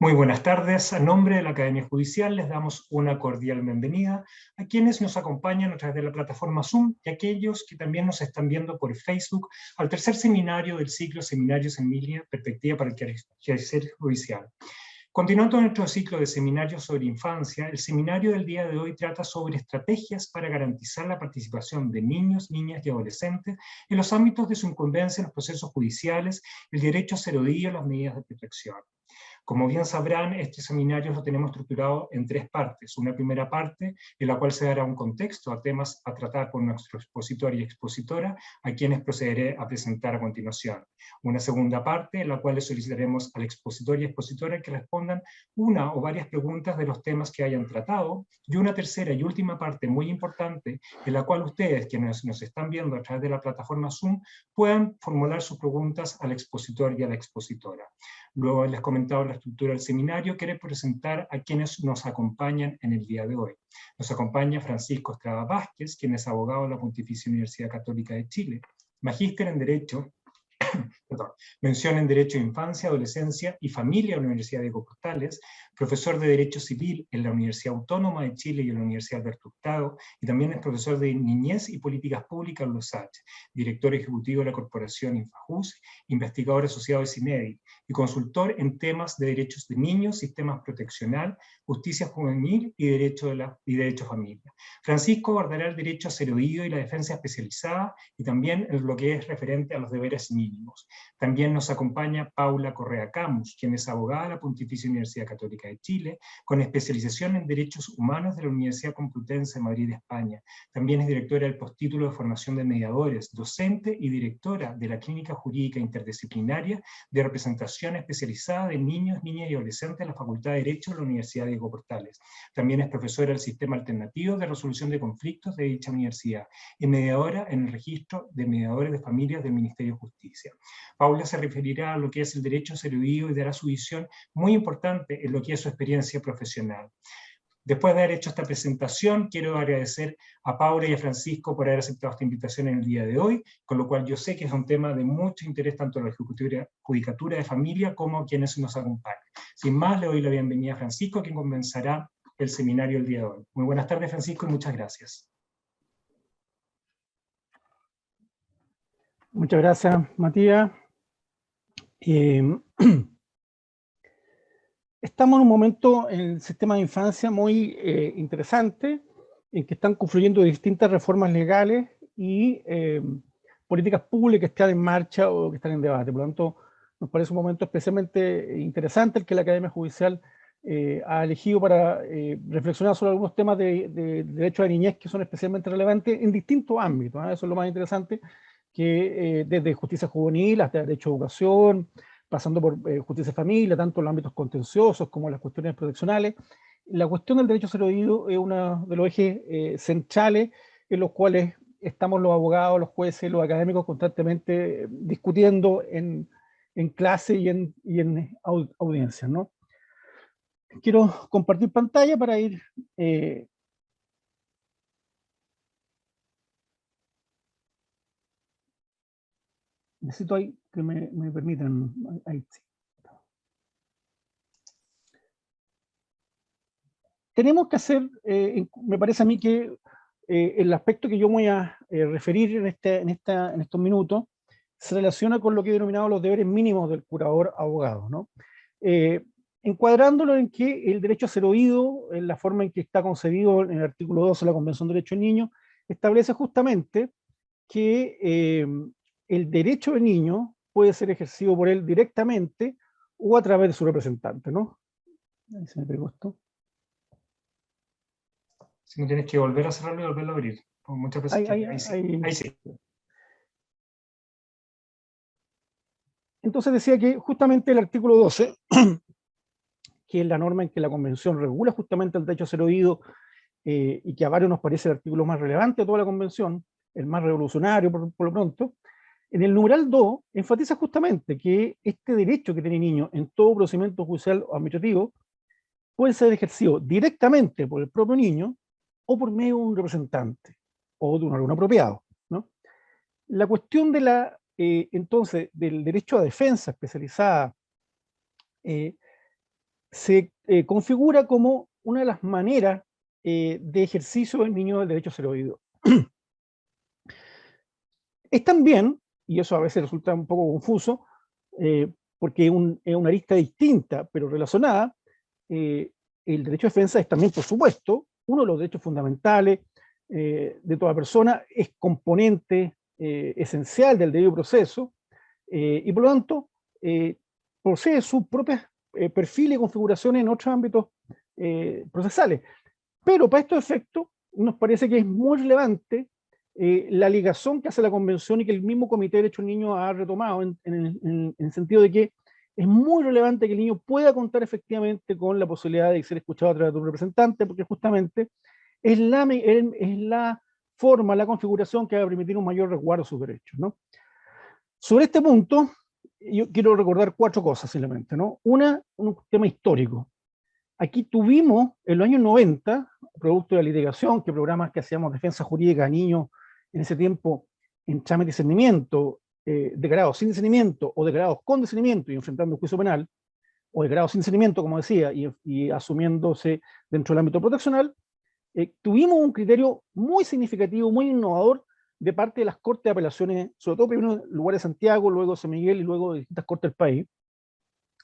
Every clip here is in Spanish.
Muy buenas tardes. A nombre de la Academia Judicial les damos una cordial bienvenida a quienes nos acompañan a través de la plataforma Zoom y a aquellos que también nos están viendo por Facebook al tercer seminario del ciclo Seminarios en Línea, Perspectiva para el Quehacer Judicial. Continuando nuestro ciclo de seminarios sobre infancia, el seminario del día de hoy trata sobre estrategias para garantizar la participación de niños, niñas y adolescentes en los ámbitos de su incumbencia en los procesos judiciales, el derecho a ser oído y las medidas de protección. Como bien sabrán, este seminario lo tenemos estructurado en tres partes. Una primera parte en la cual se dará un contexto a temas a tratar por nuestro expositor y expositora, a quienes procederé a presentar a continuación. Una segunda parte en la cual le solicitaremos al expositor y expositora que respondan una o varias preguntas de los temas que hayan tratado, y una tercera y última parte muy importante en la cual ustedes, quienes nos están viendo a través de la plataforma Zoom, puedan formular sus preguntas al expositor y a la expositora. Luego les comentaba la estructura del seminario. Quiero presentar a quienes nos acompañan en el día de hoy. Nos acompaña Francisco Estrada Vázquez, quien es abogado de la Pontificia Universidad Católica de Chile, magíster en Derecho, mención en Derecho de Infancia, Adolescencia y Familia en la Universidad de Portales, profesor de Derecho Civil en la Universidad Autónoma de Chile y en la Universidad Alberto Hurtado, y también es profesor de Niñez y Políticas Públicas en los USACH, director ejecutivo de la Corporación Infajus, investigador asociado de CINEDI y consultor en temas de derechos de niños, sistemas proteccional, justicia juvenil y derecho a familia. Francisco abordará el derecho a ser oído y la defensa especializada, y también en lo que es referente a los deberes mínimos. También nos acompaña Paula Correa Camus, quien es abogada de la Pontificia Universidad Católica de Chile, con especialización en Derechos Humanos de la Universidad Complutense de Madrid, España. También es directora del postítulo de formación de mediadores, docente y directora de la Clínica Jurídica Interdisciplinaria de Representación Especializada de Niños, Niñas y Adolescentes en la Facultad de Derecho de la Universidad de Diego Portales. También es profesora del Sistema Alternativo de Resolución de Conflictos de dicha universidad y mediadora en el registro de mediadores de familias del Ministerio de Justicia. Paula se referirá a lo que es el derecho a ser oído y dará su visión muy importante en lo que es su experiencia profesional. Después de haber hecho esta presentación, quiero agradecer a Paula y a Francisco por haber aceptado esta invitación en el día de hoy, con lo cual yo sé que es un tema de mucho interés tanto a la Judicatura de Familia como a quienes nos acompañan. Sin más, le doy la bienvenida a Francisco, quien comenzará el seminario el día de hoy. Muy buenas tardes, Francisco, y muchas gracias. Muchas gracias, Matías. Estamos en un momento en el sistema de infancia muy interesante, en que están confluyendo distintas reformas legales y políticas públicas que están en marcha o que están en debate. Por lo tanto, nos parece un momento especialmente interesante el que la Academia Judicial ha elegido para reflexionar sobre algunos temas de derecho a la niñez que son especialmente relevantes en distintos ámbitos, ¿eh? Eso es lo más interesante, que desde justicia juvenil hasta derecho a educación, pasando por justicia de familia, tanto en los ámbitos contenciosos como en las cuestiones proteccionales. La cuestión del derecho a ser oído es uno de los ejes centrales en los cuales estamos los abogados, los jueces, los académicos constantemente discutiendo en clase y en audiencias, ¿no? Quiero compartir pantalla para ir necesito ahí que me permitan. Ahí sí. Tenemos que hacer, me parece a mí que el aspecto que yo voy a referir en estos minutos se relaciona con lo que he denominado los deberes mínimos del curador abogado, ¿no? Encuadrándolo en que el derecho a ser oído, en la forma en que está concebido en el artículo 12 de la Convención de Derechos del Niño, establece justamente que el derecho del niño puede ser ejercido por él directamente o a través de su representante, ¿no? Ahí se me pegó esto. Si no tienes que volver a cerrarlo y volverlo a abrir. Muchas veces ahí sí. Entonces decía que justamente el artículo 12, que es la norma en que la Convención regula justamente el derecho a ser oído, y que a varios nos parece el artículo más relevante de toda la Convención, el más revolucionario por lo pronto, en el numeral 2 enfatiza justamente que este derecho que tiene el niño en todo procedimiento judicial o administrativo puede ser ejercido directamente por el propio niño o por medio de un representante o de un órgano apropiado, ¿no? La cuestión de entonces del derecho a defensa especializada se configura como una de las maneras de ejercicio del niño del derecho a ser oído. Es también, y eso a veces resulta un poco confuso, porque es una arista distinta, pero relacionada, el derecho a defensa es también, por supuesto, uno de los derechos fundamentales de toda persona, es componente esencial del debido proceso, y por lo tanto posee sus propios perfiles y configuraciones en otros ámbitos procesales. Pero para estos efectos nos parece que es muy relevante la ligación que hace la Convención y que el mismo Comité de Derechos del Niño ha retomado en el sentido de que es muy relevante que el niño pueda contar efectivamente con la posibilidad de ser escuchado a través de un representante, porque justamente es la forma, la configuración que va a permitir un mayor resguardo de sus derechos, ¿no? Sobre este punto, yo quiero recordar 4 cosas simplemente, ¿no? Una, un tema histórico. Aquí tuvimos en los años 90, producto de la litigación, que programas que hacíamos defensa jurídica a niños en ese tiempo en trámite de discernimiento, declarados sin discernimiento o declarados con discernimiento y enfrentando un juicio penal, o declarados sin discernimiento, como decía, y asumiéndose dentro del ámbito proteccional, tuvimos un criterio muy significativo, muy innovador de parte de las Cortes de Apelaciones, sobre todo primero en lugar de Santiago, luego de San Miguel y luego de distintas cortes del país.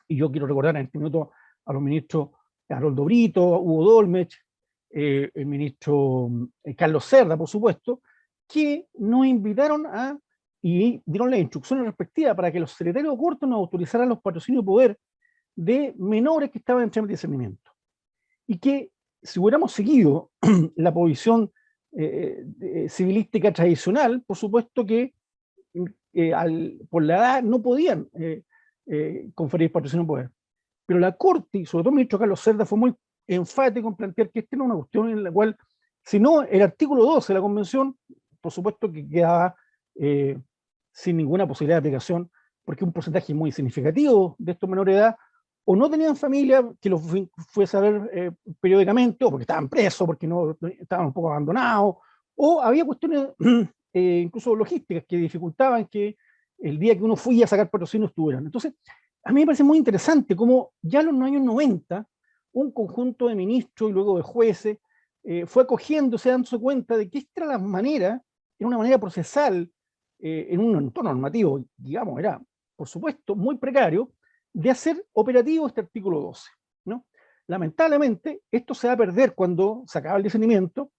Y yo quiero recordar en este minuto a los ministros Haroldo Brito, Hugo Dolmech, el ministro Carlos Cerda, por supuesto, que nos invitaron y dieron las instrucciones respectivas para que los secretarios de corte nos autorizaran los patrocinios de poder de menores que estaban en trámite de discernimiento. Y que si hubiéramos seguido la posición civilística tradicional, por supuesto que por la edad no podían conferir patrocinio de poder. Pero la Corte, y sobre todo el ministro Carlos Cerda, fue muy enfático en plantear que esta era una cuestión en la cual, si no, el artículo 12 de la Convención, por supuesto que quedaba sin ninguna posibilidad de aplicación, porque un porcentaje muy significativo de estos menores de edad o no tenían familia que los fuese a ver periódicamente, o porque estaban presos, porque no estaban un poco abandonados, o había cuestiones incluso logísticas que dificultaban que el día que uno fuera a sacar patrocinios estuvieran. Entonces, a mí me parece muy interesante cómo ya en los años 90 un conjunto de ministros y luego de jueces fue acogiéndose, dándose cuenta de que esta era la manera, era una manera procesal, en un entorno normativo, digamos, era, por supuesto, muy precario, de hacer operativo este artículo 12, ¿no? Lamentablemente, esto se va a perder cuando se acaba el discernimiento,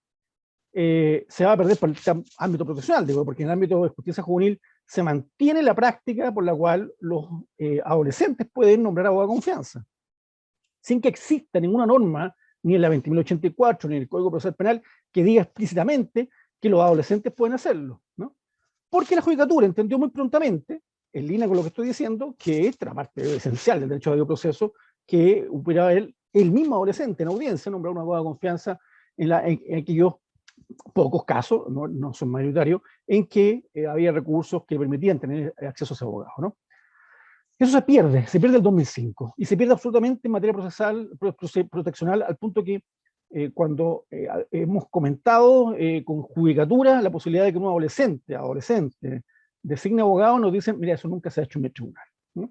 se va a perder por el ámbito profesional, digo, porque en el ámbito de justicia juvenil se mantiene la práctica por la cual los adolescentes pueden nombrar abogado de confianza, sin que exista ninguna norma, ni en la 20.084, ni en el Código Procesal Penal, que diga explícitamente que los adolescentes pueden hacerlo, ¿no? Porque la judicatura entendió muy prontamente, en línea con lo que estoy diciendo, que esta era parte esencial del derecho a debido proceso, que hubiera el mismo adolescente en audiencia nombrar un abogado de confianza en aquellos pocos casos, no son mayoritarios, en que había recursos que permitían tener acceso a ese abogado, ¿no? Eso se pierde el 2005, y se pierde absolutamente en materia procesal, proteccional, al punto que cuando hemos comentado con judicatura la posibilidad de que un adolescente designe abogado, nos dicen, mira, eso nunca se ha hecho en el tribunal, ¿no?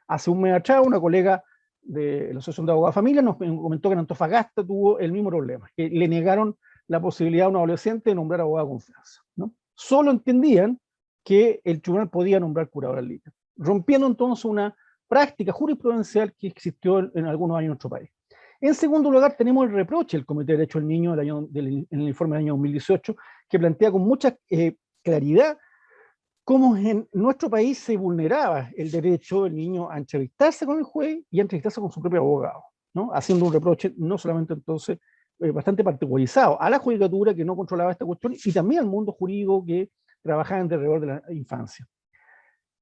Hace un mes atrás, una colega de la Asociación de Abogados de Familia nos comentó que en Antofagasta tuvo el mismo problema, que le negaron la posibilidad a un adolescente de nombrar abogado de confianza, ¿no? Solo entendían que el tribunal podía nombrar curador en línea, rompiendo entonces una práctica jurisprudencial que existió en algunos años en nuestro país. En segundo lugar, tenemos el reproche del Comité de Derechos del Niño en el informe del año 2018, que plantea con mucha claridad cómo en nuestro país se vulneraba el derecho del niño a entrevistarse con el juez y a entrevistarse con su propio abogado, ¿no? Haciendo un reproche no solamente entonces bastante particularizado a la judicatura que no controlaba esta cuestión y también al mundo jurídico que trabajaba en derredor de la infancia.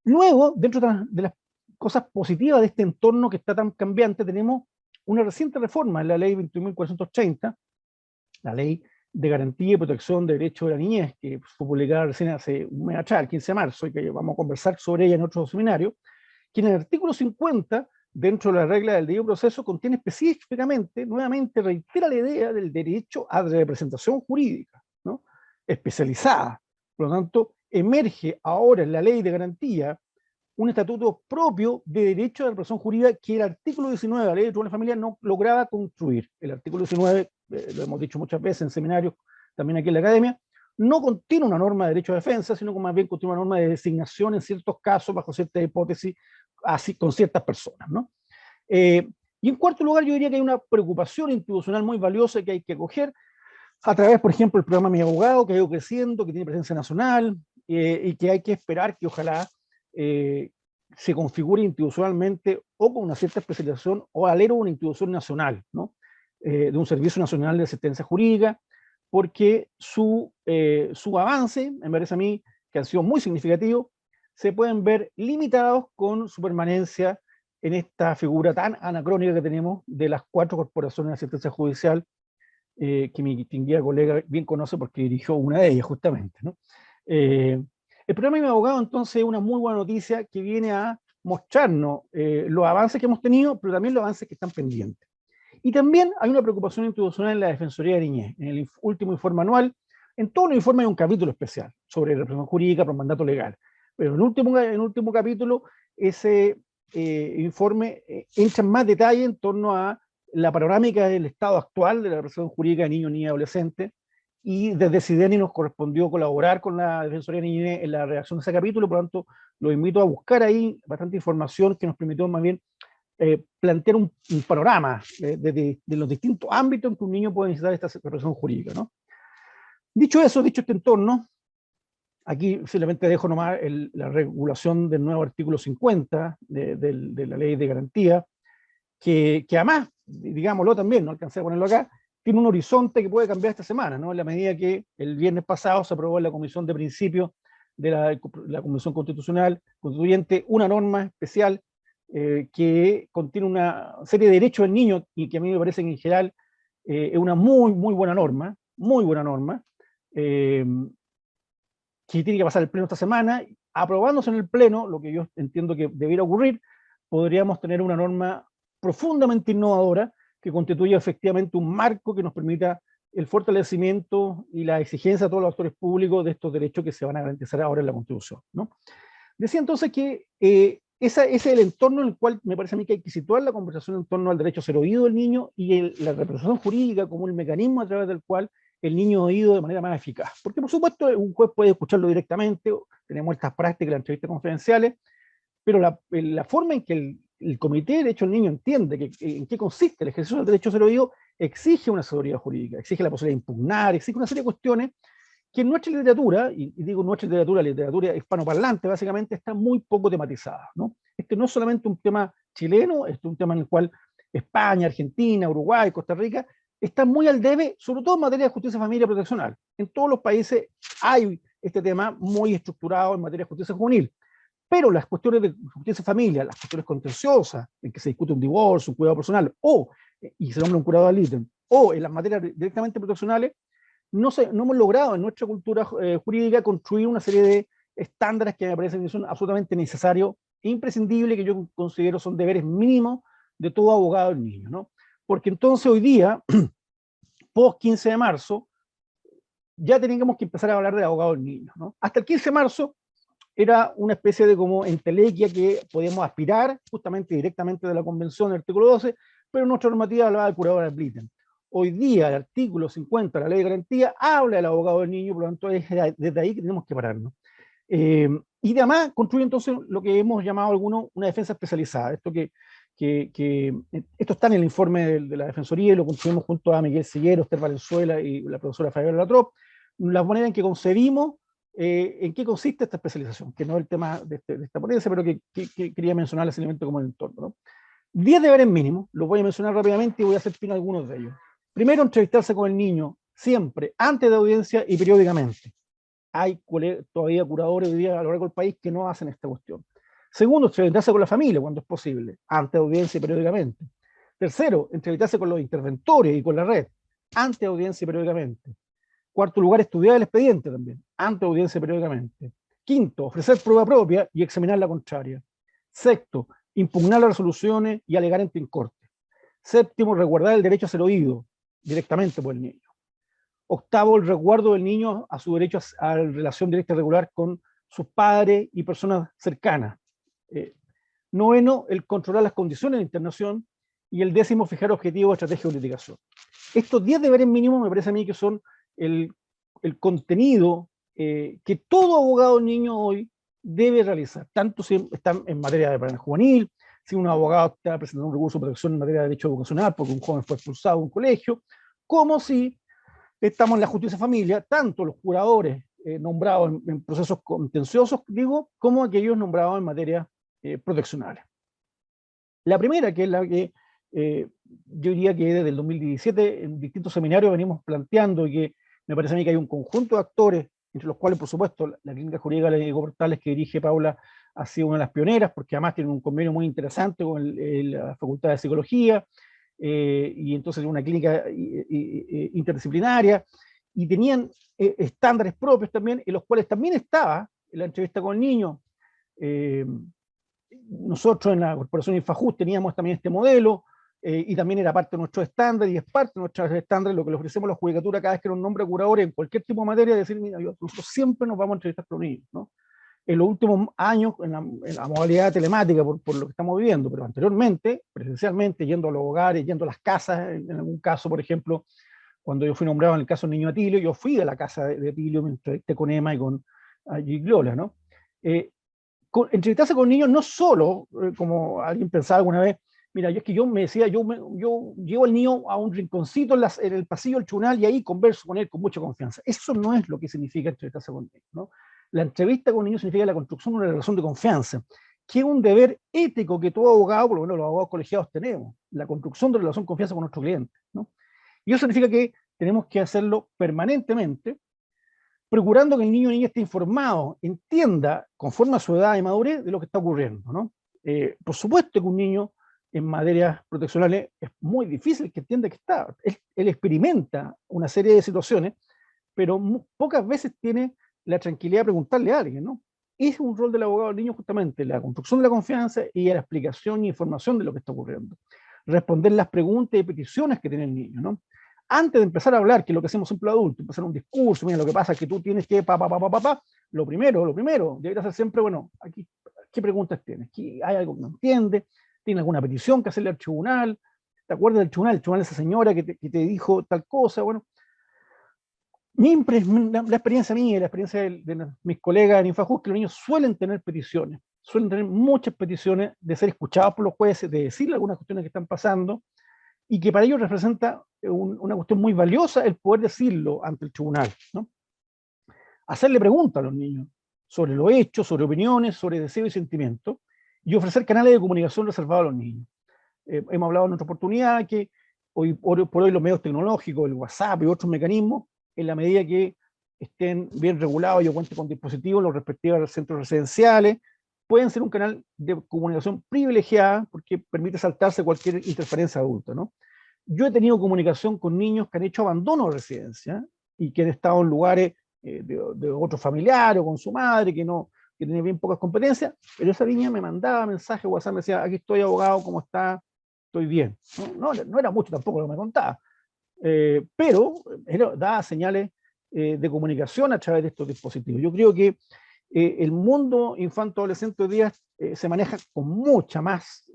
Luego, dentro de las cosas positivas de este entorno que está tan cambiante, tenemos una reciente reforma en la ley 21.430, la ley de garantía y protección de derechos de la niñez, que fue publicada recién hace un mes atrás, el 15 de marzo, y que vamos a conversar sobre ella en otro seminario, que en el artículo 50, dentro de la regla del debido proceso, contiene específicamente, nuevamente reitera la idea del derecho a representación jurídica, ¿no? Especializada. Por lo tanto, emerge ahora en la ley de garantía un estatuto propio de derecho de la persona jurídica que el artículo 19 de la Ley de Tribunales de Familia no lograba construir. El artículo 19, lo hemos dicho muchas veces en seminarios, también aquí en la academia, no contiene una norma de derecho de defensa, sino que más bien contiene una norma de designación en ciertos casos, bajo ciertas hipótesis, así con ciertas personas, ¿no? Y en cuarto lugar, yo diría que hay una preocupación institucional muy valiosa que hay que acoger a través, por ejemplo, del programa Mi Abogado, que ha ido creciendo, que tiene presencia nacional, y que hay que esperar que ojalá se configure institucionalmente o con una cierta especialización o alero una institución nacional, ¿no? De un Servicio Nacional de Asistencia Jurídica, porque su avance, me parece a mí, que ha sido muy significativo, se pueden ver limitados con su permanencia en esta figura tan anacrónica que tenemos de las 4 corporaciones de asistencia judicial, que mi distinguida colega bien conoce porque dirigió una de ellas justamente, ¿no? El programa de Mi Abogado entonces es una muy buena noticia que viene a mostrarnos los avances que hemos tenido, pero también los avances que están pendientes. Y también hay una preocupación institucional en la Defensoría de Niñez. En el último informe anual, en todo el informe hay un capítulo especial sobre represión jurídica por mandato legal. Pero en el último capítulo, ese informe entra en más detalle en torno a la panorámica del estado actual de la represión jurídica de niños, niñas y adolescentes. Y desde SIDENI nos correspondió colaborar con la Defensoría de Niñez en la redacción de ese capítulo, por lo tanto, lo invito a buscar ahí bastante información que nos permitió más bien plantear un panorama de los distintos ámbitos en que un niño puede necesitar esta represión jurídica, ¿no? Dicho eso, dicho este entorno, aquí simplemente dejo nomás la regulación del nuevo artículo 50 de la ley de garantía, que además, digámoslo también, no alcancé a ponerlo acá, tiene un horizonte que puede cambiar esta semana, ¿no? En la medida que el viernes pasado se aprobó en la Comisión de Principios de la Convención Constitucional Constituyente una norma especial que contiene una serie de derechos del niño y que a mí me parece que en general es una muy buena norma, que tiene que pasar el Pleno esta semana. Aprobándose en el Pleno, lo que yo entiendo que debiera ocurrir, podríamos tener una norma profundamente innovadora que constituya efectivamente un marco que nos permita el fortalecimiento y la exigencia a todos los actores públicos de estos derechos que se van a garantizar ahora en la Constitución, ¿no? Decía entonces que ese es el entorno en el cual me parece a mí que hay que situar la conversación en torno al derecho a ser oído del niño y la representación jurídica como el mecanismo a través del cual el niño es oído de manera más eficaz. Porque por supuesto un juez puede escucharlo directamente, tenemos estas prácticas, las entrevistas confidenciales, pero la forma en que el Comité de Derechos del Niño entiende en qué consiste el ejercicio del derecho a ser oído exige una asesoría jurídica, exige la posibilidad de impugnar, exige una serie de cuestiones que en nuestra literatura, y digo nuestra literatura, la literatura hispanoparlante básicamente, está muy poco tematizada, ¿no? Este no es solamente un tema chileno, es un tema en el cual España, Argentina, Uruguay, Costa Rica están muy al debe, sobre todo en materia de justicia, familia y proteccional. En todos los países hay este tema muy estructurado en materia de justicia juvenil, pero las cuestiones de justicia y familia, las cuestiones contenciosas, en que se discute un divorcio, un cuidado personal, y se nombra un curador ad litem, o en las materias directamente proteccionales, no hemos logrado en nuestra cultura jurídica construir una serie de estándares que me parecen que son absolutamente necesarios e imprescindibles, que yo considero son deberes mínimos de todo abogado del niño, ¿no? Porque entonces hoy día, post 15 de marzo, ya teníamos que empezar a hablar de abogado del niño, ¿no? Hasta el 15 de marzo era una especie de como entelequia que podíamos aspirar justamente directamente de la Convención del artículo 12, pero nuestra normativa hablaba del curador ad litem. Hoy día el artículo 50 de la ley de garantía habla del abogado del niño, por lo tanto es desde ahí que tenemos que pararnos. Y además construye entonces lo que hemos llamado algunos una defensa especializada. Esto está en el informe de la Defensoría y lo construimos junto a Miguel Siguero, Esther Valenzuela y la profesora Fabiola Latrop, la manera en que concebimos en qué consiste esta especialización, que no es el tema de esta ponencia, pero que quería mencionar ese elemento como el entorno, ¿no? 10 deberes mínimos, los voy a mencionar rápidamente y voy a hacer fin a algunos de ellos. Primero, entrevistarse con el niño, siempre, antes de audiencia y periódicamente. Hay todavía curadores hoy día a lo largo del país que no hacen esta cuestión. Segundo, entrevistarse con la familia cuando es posible, antes de audiencia y periódicamente. Tercero, entrevistarse con los interventores y con la red, antes de audiencia y periódicamente. Cuarto lugar, estudiar el expediente también, antes de audiencia y periódicamente. Quinto, ofrecer prueba propia y examinar la contraria. Sexto, impugnar las resoluciones y alegar en corte. Séptimo, resguardar el derecho a ser oído directamente por el niño. Octavo, el resguardo del niño a su derecho a relación directa y regular con sus padres y personas cercanas. Noveno, el controlar las condiciones de internación. Y el 10º, fijar objetivos, estrategias de litigación. Estos 10 deberes mínimos me parece a mí que son el contenido que todo abogado niño hoy debe realizar, tanto si está en materia de penal juvenil, si un abogado está presentando un recurso de protección en materia de derecho educacional porque un joven fue expulsado de un colegio, como si estamos en la justicia de familia, tanto los curadores nombrados en procesos contenciosos, digo, como aquellos nombrados en materia proteccionales. La primera, que es la que yo diría que desde el 2017 en distintos seminarios venimos planteando, y que me parece a mí que hay un conjunto de actores, entre los cuales, por supuesto, la Clínica Jurídica de Portales que dirige Paula ha sido una de las pioneras, porque además tiene un convenio muy interesante con la Facultad de Psicología, y entonces una clínica interdisciplinaria, y tenían estándares propios también, en los cuales también estaba en la entrevista con el niño. Nosotros en la Corporación Infajust teníamos también este modelo, y también era parte de nuestro estándar, y es parte de nuestros estándares lo que le ofrecemos a la judicatura cada vez que nos nombra curadores en cualquier tipo de materia, decir, mira, nosotros siempre nos vamos a entrevistar con niños, ¿no? En los últimos años, en la modalidad telemática, por lo que estamos viviendo, pero anteriormente, presencialmente, yendo a los hogares, yendo a las casas, en algún caso, por ejemplo, cuando yo fui nombrado en el caso del niño Atilio, yo fui a la casa de Atilio, me entrevisté con Emma y con Giglola, ¿no? Entrevistarse con niños no solo, como alguien pensaba alguna vez, mira, yo es que yo me decía, yo llevo al niño a un rinconcito en el pasillo del tribunal y ahí converso con él con mucha confianza. Eso no es lo que significa entrevistarse con niños, ¿no? La entrevista con niños significa la construcción de una relación de confianza, que es un deber ético que todo abogado, por lo menos los abogados colegiados tenemos, la construcción de relación de confianza con nuestro cliente, ¿no? Y eso significa que tenemos que hacerlo permanentemente, procurando que el niño o niña esté informado, entienda, conforme a su edad y madurez, de lo que está ocurriendo, ¿no? Por supuesto que un niño en materias proteccionales es muy difícil que entienda que está. Él experimenta una serie de situaciones, pero pocas veces tiene la tranquilidad de preguntarle a alguien, ¿no? Ese es un rol del abogado del niño, justamente, la construcción de la confianza y la explicación y información de lo que está ocurriendo. Responder las preguntas y peticiones que tiene el niño, ¿no? Antes de empezar a hablar, que es lo que hacemos siempre los adultos, empezar un discurso, mira, lo que pasa es que tú tienes que, lo primero, debería ser siempre, bueno, aquí, ¿qué preguntas tienes? ¿Hay algo que no entiendes? ¿Tienes alguna petición que hacerle al tribunal? ¿Te acuerdas del tribunal? El tribunal de esa señora que te dijo tal cosa, bueno. La experiencia mía y la experiencia de mis colegas en Infajust, que los niños suelen tener peticiones, suelen tener muchas peticiones de ser escuchados por los jueces, de decirle algunas cuestiones que están pasando, y que para ellos representa una cuestión muy valiosa el poder decirlo ante el tribunal, ¿no? Hacerle preguntas a los niños sobre los hechos, sobre opiniones, sobre deseos y sentimientos, y ofrecer canales de comunicación reservados a los niños. Hemos hablado en otra oportunidad que por hoy los medios tecnológicos, el WhatsApp y otros mecanismos, en la medida que estén bien regulados y cuenten con dispositivos los respectivos centros residenciales, pueden ser un canal de comunicación privilegiada porque permite saltarse cualquier interferencia adulta, ¿no? Yo he tenido comunicación con niños que han hecho abandono de residencia y que han estado en lugares de otro familiar o con su madre que tenía bien pocas competencias, pero esa niña me mandaba mensajes, WhatsApp, me decía, aquí estoy abogado, ¿cómo está? Estoy bien. No era mucho tampoco lo que me contaba, pero daba señales de comunicación a través de estos dispositivos. Yo creo que el mundo infanto-adolescente hoy día se maneja con mucha más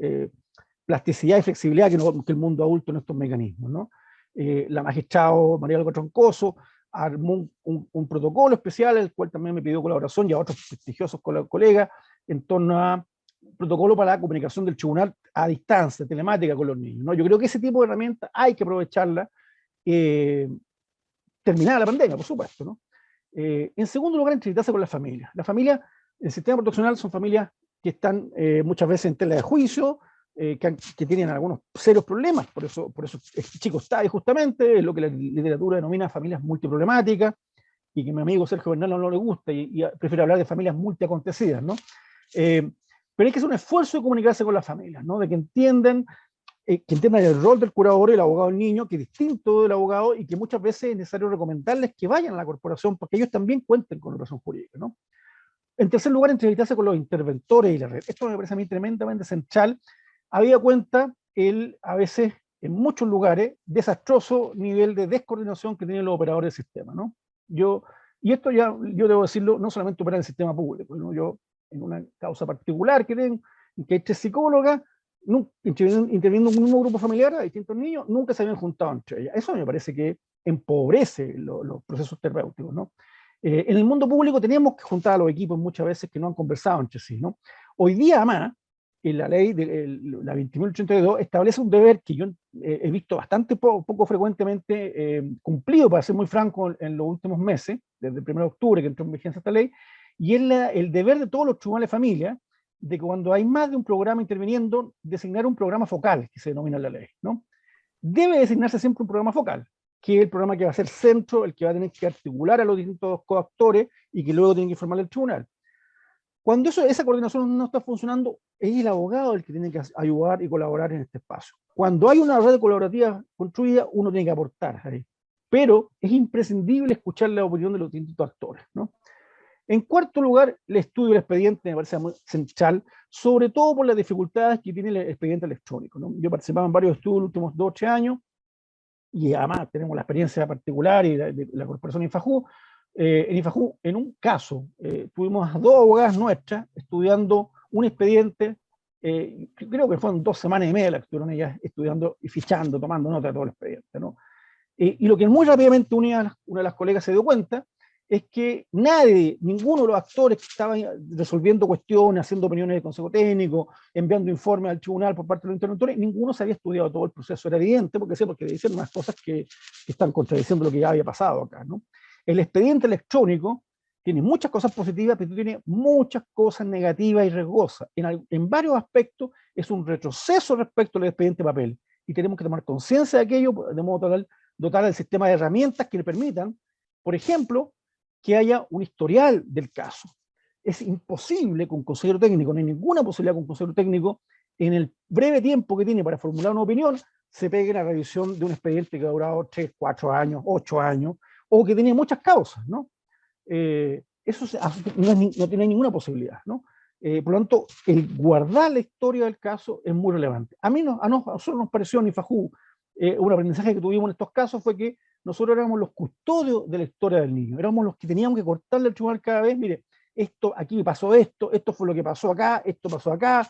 plasticidad y flexibilidad que el mundo adulto en estos mecanismos, ¿no? La magistrada María Olga Troncoso armó un protocolo especial, el cual también me pidió colaboración, y a otros prestigiosos colegas, en torno a un protocolo para la comunicación del tribunal a distancia, telemática con los niños, ¿no? Yo creo que ese tipo de herramientas hay que aprovecharla, terminada la pandemia, por supuesto, ¿no? En segundo lugar, entrevistarse con las familias. Las familias, el sistema proteccional son familias que están muchas veces en tela de juicio, que tienen algunos serios problemas, por eso este chico está ahí justamente, es lo que la literatura denomina familias multiproblemáticas, y que a mi amigo Sergio Bernal no le gusta, y prefiere hablar de familias multiacontecidas, ¿no? Pero hay que hacer un esfuerzo de comunicarse con las familias, ¿no? De que entiendan el rol del curador, el abogado del niño, que es distinto del abogado, y que muchas veces es necesario recomendarles que vayan a la corporación porque ellos también cuenten con relación jurídica, ¿no? En tercer lugar, entrevistarse con los interventores y la red. Esto me parece a mí tremendamente central. Había cuenta a veces, en muchos lugares, desastroso nivel de descoordinación que tienen los operadores del sistema, ¿no? Y esto ya, yo debo decirlo, no solamente opera en el sistema público, ¿no? Yo, en una causa particular que tengo, en que hay 3 psicólogas interviniendo en un mismo grupo familiar a distintos niños, nunca se habían juntado entre ellas. Eso me parece que empobrece los procesos terapéuticos, ¿no? En el mundo público tenemos que juntar a los equipos muchas veces que no han conversado entre sí, ¿no? Hoy día, además, en la ley, la 20.082, establece un deber que yo he visto bastante poco frecuentemente cumplido, para ser muy franco, en los últimos meses, desde el 1 de octubre que entró en vigencia esta ley, y es el deber de todos los tribunales de familia, de que cuando hay más de un programa interviniendo, designar un programa focal, que se denomina en la ley, ¿no? Debe designarse siempre un programa focal, que es el programa que va a ser centro, el que va a tener que articular a los distintos coactores y que luego tiene que informar al tribunal. Cuando esa coordinación no está funcionando, es el abogado el que tiene que ayudar y colaborar en este espacio. Cuando hay una red colaborativa construida, uno tiene que aportar ahí. Pero es imprescindible escuchar la opinión de los distintos actores, ¿no? En cuarto lugar, el estudio del expediente me parece muy central, sobre todo por las dificultades que tiene el expediente electrónico, ¿no? Yo he participado en varios estudios en los últimos 2 o 3 años, y además tenemos la experiencia particular y de la corporación Infajú. En Infajú, en un caso, tuvimos a 2 abogadas nuestras estudiando un expediente, creo que fueron 2 semanas y media las que estuvieron ellas estudiando y fichando, tomando nota de todo el expediente, ¿no? Y lo que muy rápidamente una de las colegas se dio cuenta es que ninguno de los actores que estaban resolviendo cuestiones, haciendo opiniones de consejo técnico, enviando informes al tribunal por parte de los interventores, ninguno se había estudiado todo el proceso. Era evidente, porque dicen unas cosas que están contradiciendo lo que ya había pasado acá, ¿no? El expediente electrónico tiene muchas cosas positivas, pero tiene muchas cosas negativas y riesgosas. En varios aspectos es un retroceso respecto al expediente papel, y tenemos que tomar conciencia de aquello, de modo tal dotar al sistema de herramientas que le permitan, por ejemplo, que haya un historial del caso. Es imposible con un consejero técnico, no hay ninguna posibilidad con un consejero técnico, en el breve tiempo que tiene para formular una opinión, se pegue la revisión de un expediente que ha durado 3, 4 años, 8 años, o que tenía muchas causas, ¿no? Eso no tiene ninguna posibilidad, ¿no? Por lo tanto, el guardar la historia del caso es muy relevante. A nosotros nos pareció en IFAJU, un aprendizaje que tuvimos en estos casos fue que nosotros éramos los custodios de la historia del niño, éramos los que teníamos que cortarle el tribunal cada vez, mire, aquí pasó esto fue lo que pasó acá, esto pasó acá,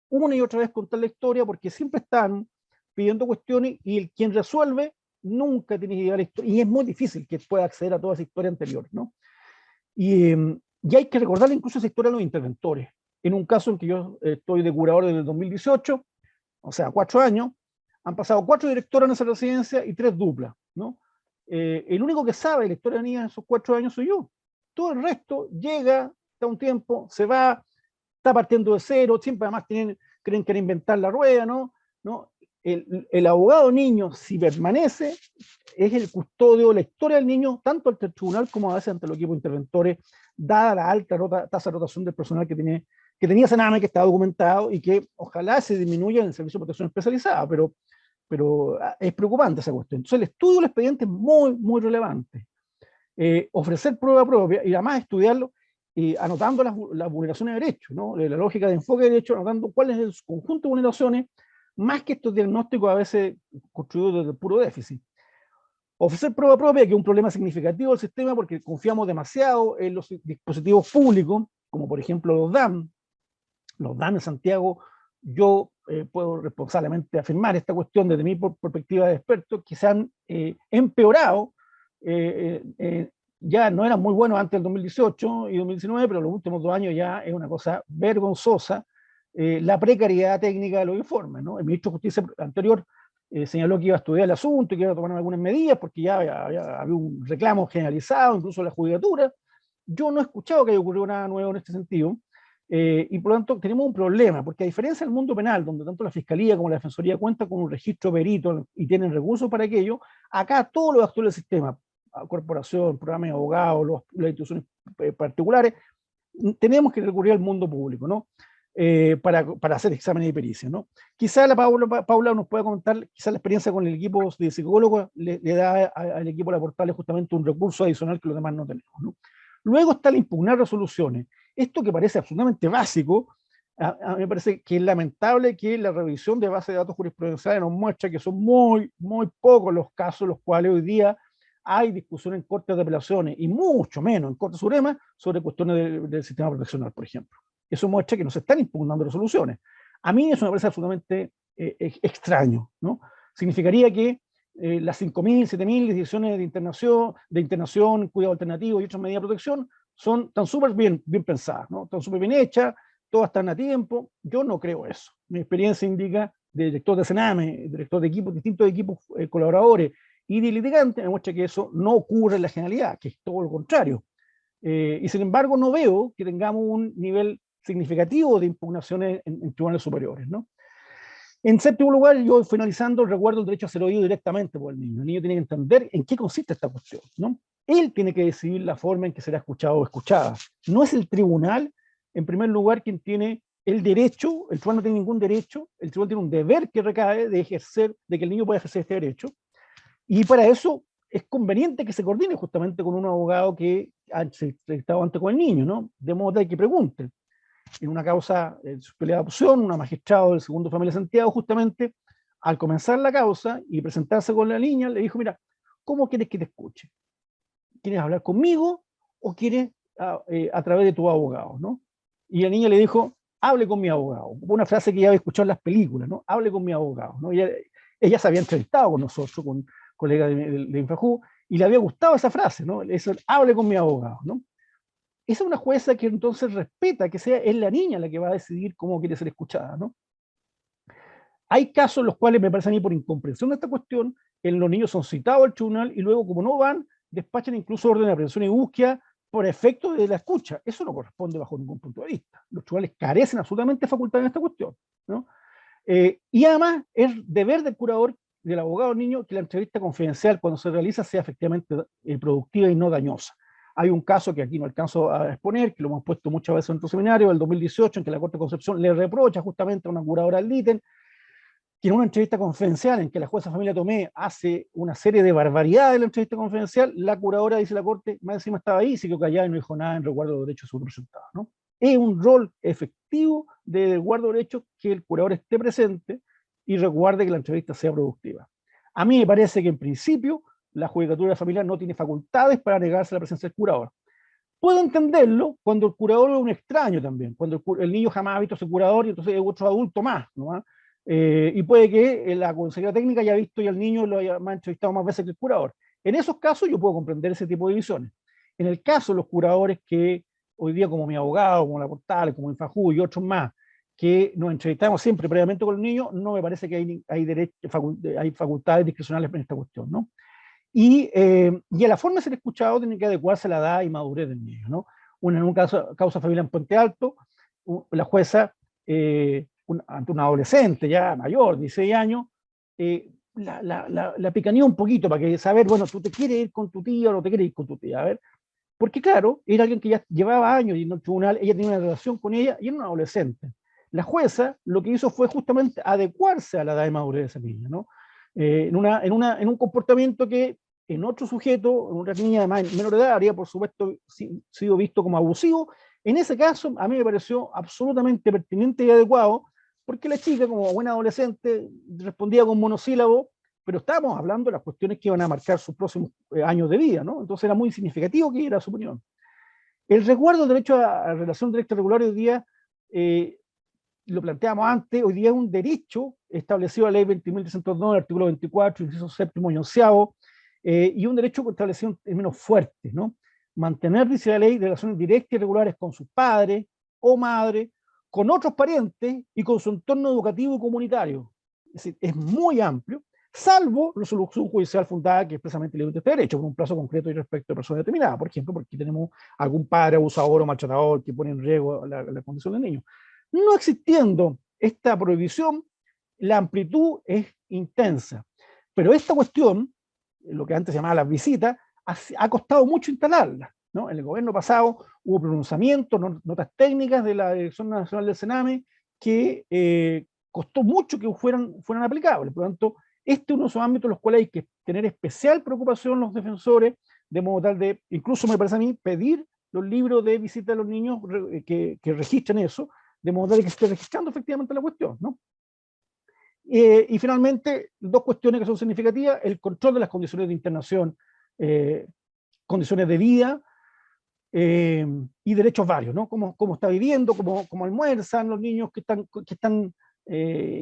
una y otra vez contar la historia, porque siempre están pidiendo cuestiones y quien resuelve nunca tiene idea de la historia, y es muy difícil que pueda acceder a toda esa historia anterior, ¿no? Y hay que recordarle incluso esa historia a los interventores. En un caso en que yo estoy de curador desde el 2018, o sea, 4 años, han pasado 4 directoras en esa residencia y 3 duplas, ¿no? El único que sabe la historia de niñas en esos 4 años soy yo. Todo el resto llega, está un tiempo, se va, está partiendo de cero, siempre además creen que era inventar la rueda, ¿no? El abogado niño, si permanece, es el custodio de la historia del niño, tanto ante el tribunal como a veces ante los equipos interventores, dada la alta tasa de rotación del personal que tenía Sename, que está documentado y que ojalá se disminuya en el servicio de protección especializada, pero es preocupante esa cuestión. Entonces el estudio del expediente es muy, muy relevante. Ofrecer prueba propia y además estudiarlo anotando las vulneraciones de derechos, ¿no? La lógica de enfoque de derechos, anotando cuál es el conjunto de vulneraciones, más que estos diagnósticos a veces construidos desde el puro déficit. Ofrecer prueba propia, que es un problema significativo del sistema porque confiamos demasiado en los dispositivos públicos, como por ejemplo los DAM. Los DAM en Santiago, yo puedo responsablemente afirmar esta cuestión desde mi perspectiva de experto, que se han empeorado. Ya no eran muy buenos antes del 2018 y 2019, pero los últimos 2 años ya es una cosa vergonzosa la precariedad técnica de los informes, ¿no? El ministro de Justicia anterior señaló que iba a estudiar el asunto y que iba a tomar algunas medidas porque ya había un reclamo generalizado, incluso en la judicatura. Yo no he escuchado que haya ocurrido nada nuevo en este sentido, y por lo tanto tenemos un problema, porque a diferencia del mundo penal, donde tanto la Fiscalía como la Defensoría cuentan con un registro perito y tienen recursos para aquello, acá todos los actores del sistema, corporación, programas de abogados, las instituciones particulares, tenemos que recurrir al mundo público, ¿no? Para hacer exámenes de pericia, ¿no? Quizá Paula nos pueda comentar, quizá la experiencia con el equipo de psicólogos le da al equipo de aportarle justamente un recurso adicional que los demás no tenemos, ¿no? Luego está el impugnar resoluciones. Esto que parece absolutamente básico, a mí me parece que es lamentable que la revisión de base de datos jurisprudenciales nos muestra que son muy, muy pocos los casos en los cuales hoy día hay discusión en cortes de apelaciones y mucho menos en Corte Suprema sobre cuestiones del sistema proteccional, por ejemplo. Eso muestra que no se están impugnando resoluciones. A mí eso me parece absolutamente extraño, ¿no? Significaría que las 5.000, 7.000 decisiones de internación, cuidado alternativo y otras medidas de protección están súper bien pensadas, ¿no? Están súper bien hechas, todas están a tiempo. Yo no creo eso. Mi experiencia indica de director de Sename, director de equipos, distintos equipos colaboradores y de litigantes, me muestra que eso no ocurre en la generalidad, que es todo lo contrario. Y sin embargo no veo que tengamos un nivel significativo de impugnaciones en tribunales superiores, ¿no? En séptimo lugar, yo finalizando, recuerdo el derecho a ser oído directamente por el niño. El niño tiene que entender en qué consiste esta cuestión, ¿no? Él tiene que decidir la forma en que será escuchado o escuchada. No es el tribunal, en primer lugar, quien tiene el derecho, el tribunal no tiene ningún derecho, el tribunal tiene un deber que recae de ejercer, de que el niño pueda ejercer este derecho, y para eso es conveniente que se coordine justamente con un abogado que ha estado antes con el niño, ¿no? De modo que pregunte. En una causa de pelea de adopción, una magistrado del segundo familia de Santiago, justamente, al comenzar la causa y presentarse con la niña, le dijo, mira, ¿cómo quieres que te escuche? ¿Quieres hablar conmigo o quieres a través de tu abogado, ¿no? Y la niña le dijo, hable con mi abogado. Una frase que ya había escuchado en las películas, ¿no? Hable con mi abogado, ¿no? Ella se había entrevistado con nosotros, con colegas de Infrajú, y le había gustado esa frase, ¿no? Eso, hable con mi abogado, ¿no? Esa es una jueza que entonces respeta que es la niña la que va a decidir cómo quiere ser escuchada, ¿no? Hay casos en los cuales me parece a mí por incomprensión de esta cuestión, los niños son citados al tribunal y luego como no van, despachan incluso orden de aprehensión y búsqueda por efecto de la escucha. Eso no corresponde bajo ningún punto de vista. Los tribunales carecen absolutamente de facultad en esta cuestión, ¿no? Y además es deber del curador, del abogado del niño, que la entrevista confidencial cuando se realiza sea efectivamente productiva y no dañosa. Hay un caso que aquí no alcanzo a exponer, que lo hemos puesto muchas veces en nuestro seminario, el 2018, en que la Corte de Concepción le reprocha justamente a una curadora del ítem, que en una entrevista confidencial en que la jueza Familia Tomé hace una serie de barbaridades en la entrevista confidencial, la curadora, dice la Corte, más encima estaba ahí, se quedó callada y no dijo nada en resguardo de derechos de su representado, ¿no? Es un rol efectivo de resguardo de derechos que el curador esté presente y resguarde que la entrevista sea productiva. A mí me parece que en principio la judicatura familiar no tiene facultades para negarse la presencia del curador. Puedo entenderlo cuando el curador es un extraño también, cuando el niño jamás ha visto a ese curador y entonces es otro adulto más, ¿no? Y puede que la consejería técnica haya visto y al niño lo haya entrevistado más veces que el curador. En esos casos yo puedo comprender ese tipo de divisiones. En el caso de los curadores que hoy día, como mi abogado, como la Portal, como Infajú y otros más, que nos entrevistamos siempre previamente con el niño, no me parece que hay facultades discrecionales en esta cuestión, ¿no? Y a la forma de ser escuchado tiene que adecuarse a la edad y madurez del niño, ¿no? En un caso, causa familiar en Puente Alto, la jueza, ante un adolescente ya mayor, 16 años, la picanía un poquito para que saber, bueno, tú te quieres ir con tu tía o no te quieres ir con tu tía, a ver. Porque claro, era alguien que ya llevaba años yendo al tribunal, ella tenía una relación con ella y era un adolescente. La jueza lo que hizo fue justamente adecuarse a la edad de madurez de esa niña, ¿no? En un comportamiento que en otro sujeto, en otra niña de menor edad, habría por supuesto sido visto como abusivo. En ese caso, a mí me pareció absolutamente pertinente y adecuado, porque la chica, como buena adolescente, respondía con monosílabo, pero estábamos hablando de las cuestiones que iban a marcar sus próximos años de vida, ¿no? Entonces era muy significativo que era su opinión. El resguardo del derecho a relación directa regular hoy día, lo planteamos antes, hoy día es un derecho establecido en la ley 20.302, el artículo 24, inciso séptimo y onceavo, y un derecho establecido en términos fuertes, ¿no? Mantener, dice la ley, relaciones directas y regulares con sus padres o madre, con otros parientes y con su entorno educativo y comunitario. Es decir, es muy amplio, salvo resolución judicial fundada que expresamente limita este derecho, con un plazo concreto y respecto a personas determinadas, por ejemplo, porque tenemos algún padre abusador o maltratador que pone en riesgo la condición del niño. No existiendo esta prohibición, la amplitud es intensa. Pero esta cuestión, lo que antes se llamaba las visitas, ha costado mucho instalarla, ¿no? En el gobierno pasado hubo pronunciamientos, notas técnicas de la Dirección Nacional del Sename que costó mucho que fueran aplicables. Por lo tanto, este es uno de esos ámbitos en los cuales hay que tener especial preocupación los defensores, de modo tal de, incluso me parece a mí, pedir los libros de visita a los niños que registren eso, de modo tal de que se esté registrando efectivamente la cuestión, ¿no? Y finalmente, dos cuestiones que son significativas: el control de las condiciones de internación condiciones de vida y derechos varios, ¿no? Cómo está viviendo, cómo almuerzan los niños qué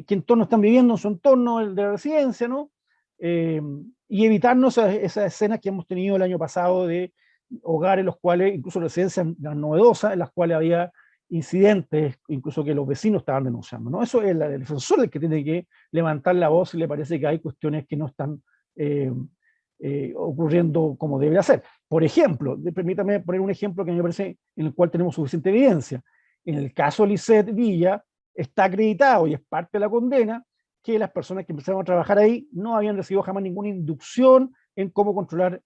entorno están viviendo en su entorno, el de la residencia, ¿no? Y evitarnos esas escenas que hemos tenido el año pasado de hogares en los cuales, incluso residencias novedosas, en las cuales había incidentes, incluso que los vecinos estaban denunciando, ¿no? Eso es el defensor el que tiene que levantar la voz, y le parece que hay cuestiones que no están ocurriendo como debería ser. Por ejemplo, permítame poner un ejemplo que me parece en el cual tenemos suficiente evidencia. En el caso de Lisette Villa, está acreditado y es parte de la condena que las personas que empezaron a trabajar ahí no habían recibido jamás ninguna inducción en cómo controlar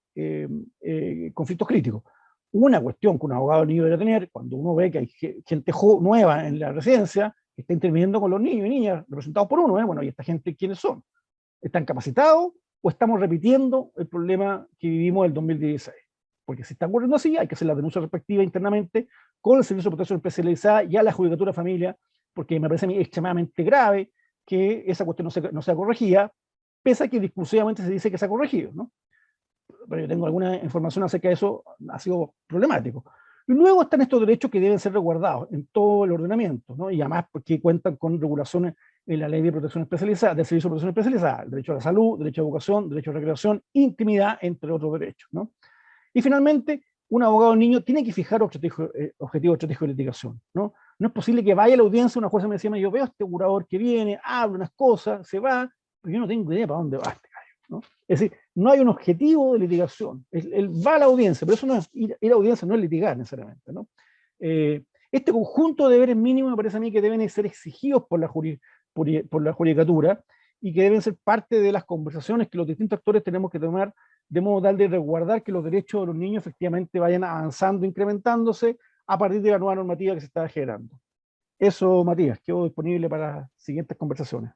conflictos críticos. Una cuestión que un abogado del niño debe tener, cuando uno ve que hay gente nueva en la residencia, que está interviniendo con los niños y niñas representados por uno, bueno, ¿y esta gente quiénes son? ¿Están capacitados o estamos repitiendo el problema que vivimos del 2016? Porque si está ocurriendo así, hay que hacer la denuncia respectiva internamente con el Servicio de Protección Especializada y a la Judicatura de Familia, porque me parece a mí extremadamente grave que esa cuestión no sea corregida, pese a que discursivamente se dice que se ha corregido, ¿no? Pero yo tengo alguna información acerca de eso, ha sido problemático. Y luego están estos derechos que deben ser resguardados en todo el ordenamiento, ¿no? Y además porque cuentan con regulaciones en la Ley de Protección Especializada, del Servicio de Protección Especializada, el derecho a la salud, derecho a educación, derecho a recreación, intimidad, entre otros derechos, ¿no? Y finalmente, un abogado del niño tiene que fijar objetivos estratégicos de litigación, ¿no? No es posible que vaya a la audiencia, una jueza me decía, yo veo a este curador que viene, habla unas cosas, se va, pero yo no tengo idea para dónde va este gallo, ¿no? Es decir, no hay un objetivo de litigación. Él va a la audiencia, pero eso no es ir a la audiencia, no es litigar necesariamente, ¿no? Este conjunto de deberes mínimos me parece a mí que deben ser exigidos por la judicatura y que deben ser parte de las conversaciones que los distintos actores tenemos que tomar de modo tal de resguardar que los derechos de los niños efectivamente vayan avanzando, incrementándose a partir de la nueva normativa que se está generando. Eso, Matías, quedo disponible para siguientes conversaciones.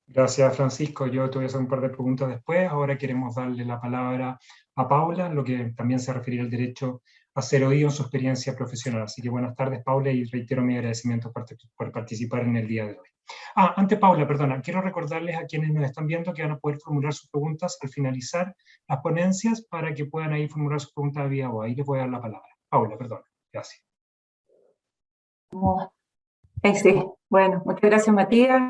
Gracias, Francisco. Yo te voy a hacer un par de preguntas después. Ahora queremos darle la palabra a Paula, lo que también se refiere al derecho a ser oído en su experiencia profesional. Así que buenas tardes, Paula, y reitero mi agradecimiento por participar en el día de hoy. Antes, Paula, perdona, quiero recordarles a quienes nos están viendo que van a poder formular sus preguntas al finalizar las ponencias para que puedan ahí formular sus preguntas vía voz. Ahí les voy a dar la palabra. Paula, perdona. Gracias. Sí. Bueno, muchas gracias, Matías.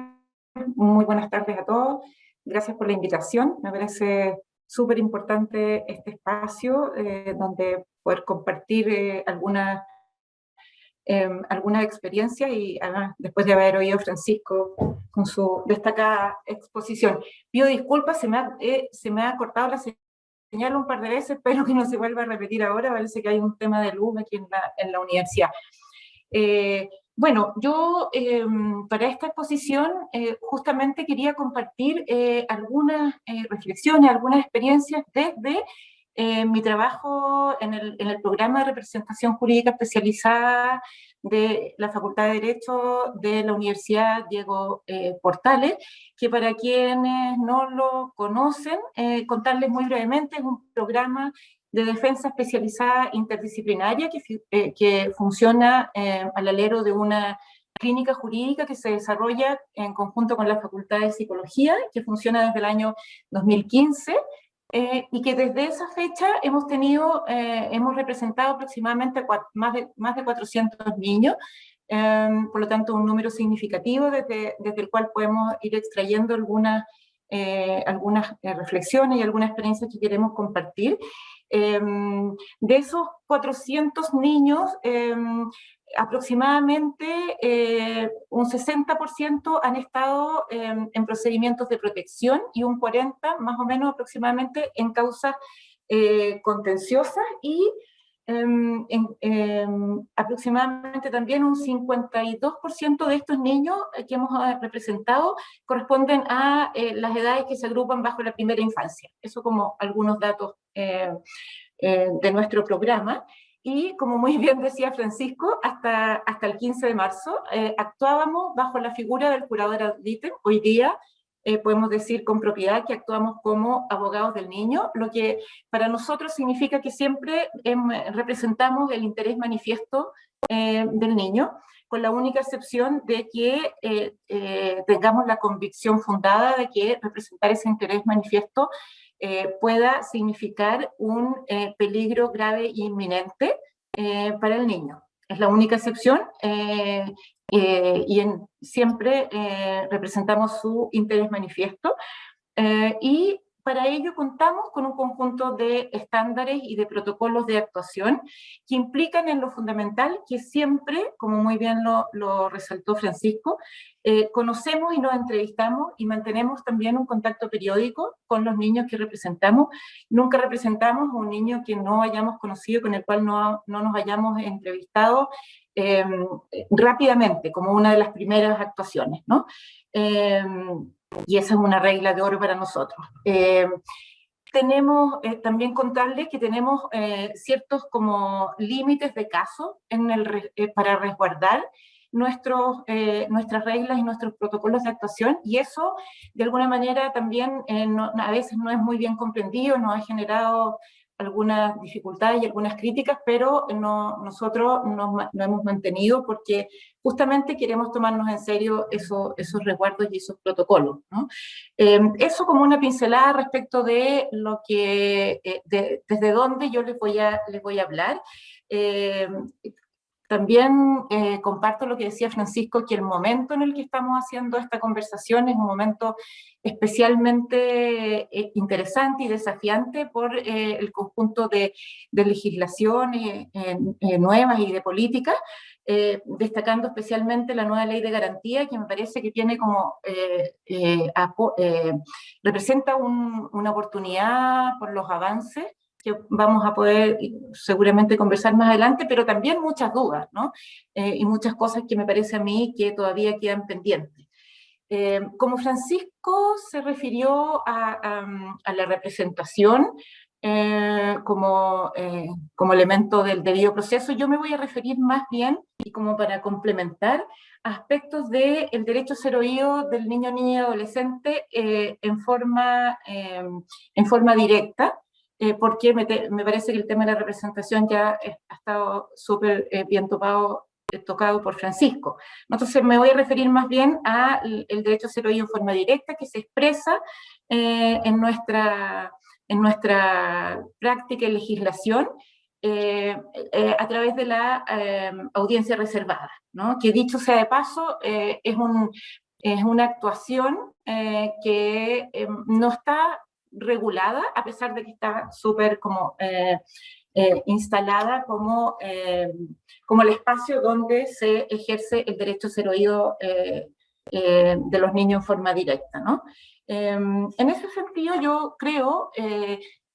Muy buenas tardes a todos. Gracias por la invitación. Me parece súper importante este espacio donde poder compartir algunas experiencias y además después de haber oído a Francisco con su destacada exposición. Pido disculpas, se me ha cortado la señal un par de veces, espero que no se vuelva a repetir ahora, parece que hay un tema de luz aquí en la universidad. Bueno, yo para esta exposición justamente quería compartir algunas reflexiones, algunas experiencias desde mi trabajo en el programa de representación jurídica especializada de la Facultad de Derecho de la Universidad Diego Portales, que para quienes no lo conocen, contarles muy brevemente, es un programa de defensa especializada interdisciplinaria que funciona al alero de una clínica jurídica que se desarrolla en conjunto con la Facultad de Psicología, que funciona desde el año 2015, y que desde esa fecha hemos representado aproximadamente más de 400 niños, por lo tanto un número significativo desde el cual podemos ir extrayendo algunas reflexiones y algunas experiencias que queremos compartir. De esos 400 niños, aproximadamente un 60% han estado en procedimientos de protección y un 40% más o menos aproximadamente en causas contenciosas y aproximadamente también un 52% de estos niños que hemos representado corresponden a las edades que se agrupan bajo la primera infancia. Eso como algunos datos de nuestro programa. Y como muy bien decía Francisco, hasta el 15 de marzo actuábamos bajo la figura del curador ad litem. Hoy día podemos decir con propiedad que actuamos como abogados del niño, lo que para nosotros significa que siempre representamos el interés manifiesto del niño, con la única excepción de que tengamos la convicción fundada de que representar ese interés manifiesto pueda significar un peligro grave e inminente para el niño. Es la única excepción y siempre representamos su interés manifiesto y para ello contamos con un conjunto de estándares y de protocolos de actuación que implican en lo fundamental que siempre, como muy bien lo resaltó Francisco, conocemos y nos entrevistamos y mantenemos también un contacto periódico con los niños que representamos. Nunca representamos a un niño que no hayamos conocido, con el cual no nos hayamos entrevistado rápidamente, como una de las primeras actuaciones, ¿no? Y esa es una regla de oro para nosotros. Tenemos también contarles que tenemos ciertos como límites de caso para resguardar nuestras reglas y nuestros protocolos de actuación, y eso de alguna manera también a veces no es muy bien comprendido, nos ha generado algunas dificultades y algunas críticas, pero nosotros nos hemos mantenido porque justamente queremos tomarnos en serio esos resguardos y esos protocolos, ¿no? Eso como una pincelada respecto de lo que, desde dónde yo les voy a hablar. También comparto lo que decía Francisco, que el momento en el que estamos haciendo esta conversación es un momento especialmente interesante y desafiante por el conjunto de legislaciones nuevas y de políticas, destacando especialmente la nueva ley de garantía, que me parece que tiene como representa una oportunidad por los avances que vamos a poder seguramente conversar más adelante, pero también muchas dudas, ¿no? Y muchas cosas que me parece a mí que todavía quedan pendientes. Como Francisco se refirió a la representación como elemento del debido proceso, yo me voy a referir más bien, y como para complementar, aspectos del derecho a ser oído del niño, niña y adolescente en forma directa, porque me parece que el tema de la representación ya ha estado súper bien tocado por Francisco. Entonces me voy a referir más bien al derecho a ser oído en forma directa, que se expresa en nuestra práctica y legislación a través de la audiencia reservada, ¿no? Que dicho sea de paso, es una actuación que no está regulada, a pesar de que está súper como instalada como el espacio donde se ejerce el derecho a ser oído de los niños en forma directa, ¿no? En ese sentido yo creo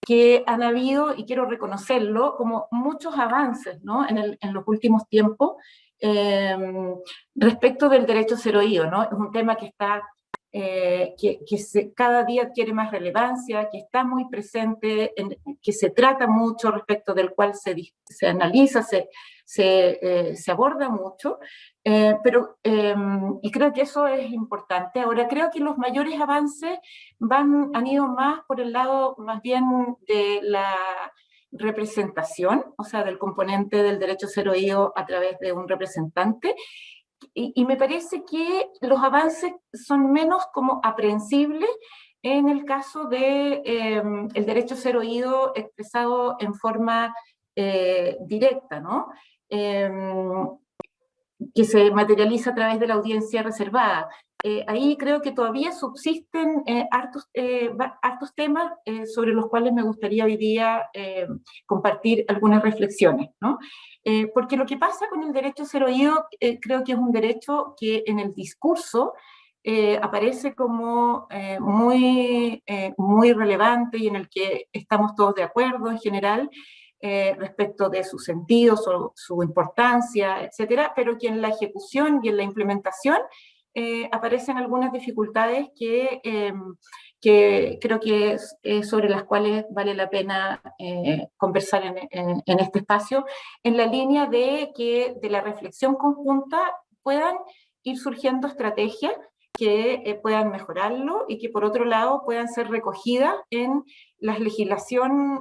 que han habido, y quiero reconocerlo, como muchos avances, ¿no? en los últimos tiempos respecto del derecho a ser oído, ¿no? Es un tema que está cada día adquiere más relevancia, que está muy presente, que se trata mucho, respecto del cual se analiza, se aborda mucho, y creo que eso es importante. Ahora, creo que los mayores avances han ido más por el lado más bien de la representación, o sea, del componente del derecho a ser oído a través de un representante, y me parece que los avances son menos como aprehensibles en el caso de el derecho a ser oído expresado en forma directa, ¿no? Que se materializa a través de la audiencia reservada. Ahí creo que todavía subsisten hartos temas sobre los cuales me gustaría hoy día compartir algunas reflexiones, ¿no? Porque lo que pasa con el derecho a ser oído creo que es un derecho que en el discurso aparece como muy relevante y en el que estamos todos de acuerdo en general, respecto de su sentido, su importancia, etcétera, pero que en la ejecución y en la implementación aparecen algunas dificultades que creo que sobre las cuales vale la pena conversar en este espacio, en la línea de que de la reflexión conjunta puedan ir surgiendo estrategias que puedan mejorarlo y que por otro lado puedan ser recogidas en las legislaciones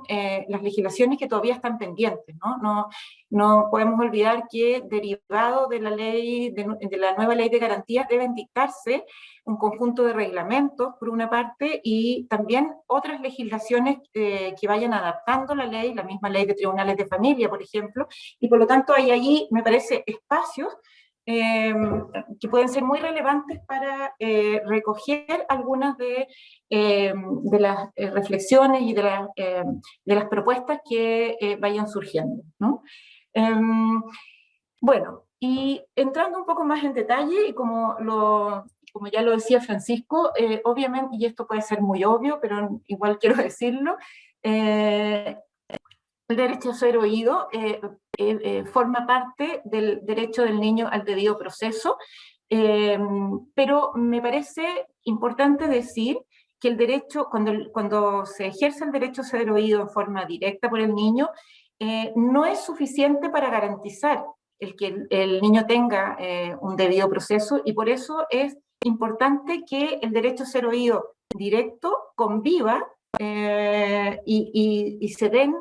que todavía están pendientes, ¿no? No podemos olvidar que derivado de la ley, de la nueva ley de garantías, deben dictarse un conjunto de reglamentos, por una parte, y también otras legislaciones que vayan adaptando la ley, la misma ley de tribunales de familia, por ejemplo, y por lo tanto hay allí, me parece, espacios que pueden ser muy relevantes para recoger algunas de las reflexiones y de las propuestas que vayan surgiendo, ¿no? Bueno, y entrando un poco más en detalle, y como ya lo decía Francisco, obviamente, y esto puede ser muy obvio, pero igual quiero decirlo, el derecho a ser oído forma parte del derecho del niño al debido proceso, pero me parece importante decir que el derecho, cuando se ejerce el derecho a ser oído en forma directa por el niño, no es suficiente para garantizar que el niño tenga un debido proceso, y por eso es importante que el derecho a ser oído directo conviva y se den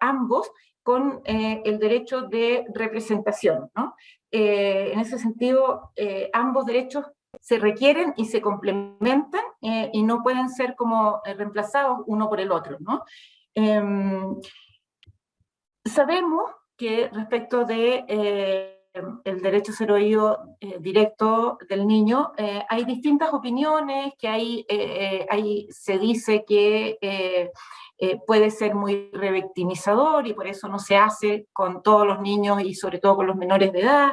ambos con el derecho de representación, ¿no? En ese sentido, ambos derechos se requieren y se complementan y no pueden ser como reemplazados uno por el otro, ¿no? Sabemos que respecto de el derecho a ser oído directo del niño, hay distintas opiniones, que se dice que puede ser muy revictimizador y por eso no se hace con todos los niños y sobre todo con los menores de edad,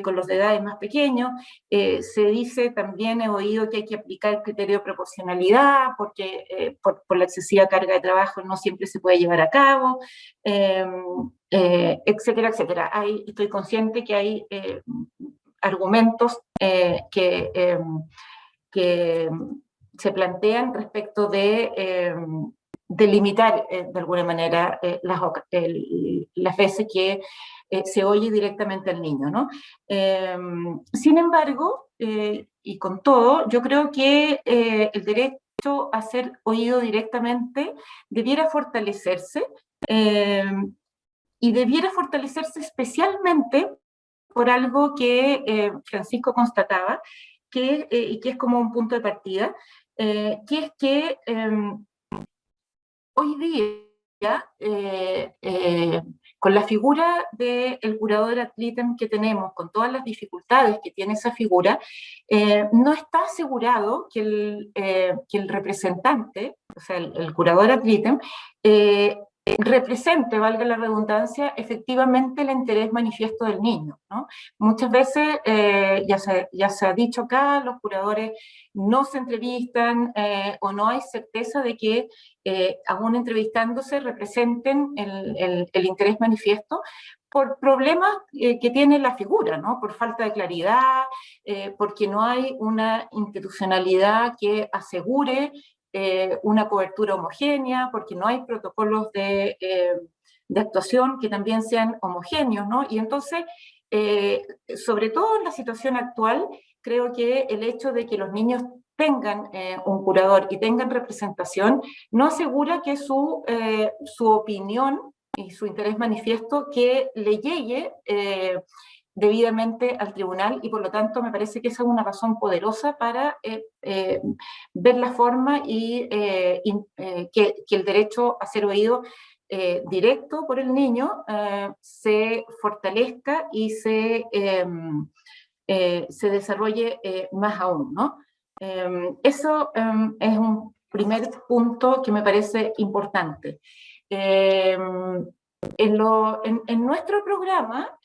con los de edades más pequeños. Se dice también, he oído que hay que aplicar el criterio de proporcionalidad porque por la excesiva carga de trabajo no siempre se puede llevar a cabo, etcétera, etcétera. Estoy consciente que hay argumentos que se plantean respecto de limitar de alguna manera las veces que se oye directamente al niño, ¿no? Sin embargo, y con todo, yo creo que el derecho a ser oído directamente debiera fortalecerse, y debiera fortalecerse especialmente por algo que Francisco constataba, y que es como un punto de partida, que es que hoy día, con la figura del curador ad litem que tenemos, con todas las dificultades que tiene esa figura, no está asegurado que el representante, o sea, el curador ad litem, represente, valga la redundancia, efectivamente el interés manifiesto del niño, ¿no? Muchas veces, ya se ha dicho acá, los curadores no se entrevistan o no hay certeza de que aún entrevistándose representen el interés manifiesto por problemas que tiene la figura, ¿no? Por falta de claridad, porque no hay una institucionalidad que asegure una cobertura homogénea, porque no hay protocolos de actuación que también sean homogéneos, ¿no? Y entonces, sobre todo en la situación actual, creo que el hecho de que los niños tengan un curador y tengan representación no asegura que su opinión y su interés manifiesto que le llegue debidamente al tribunal, y por lo tanto me parece que esa es una razón poderosa para ver la forma y que el derecho a ser oído directo por el niño se fortalezca y se desarrolle más aún, ¿no? Eso es un primer punto que me parece importante. En nuestro programa,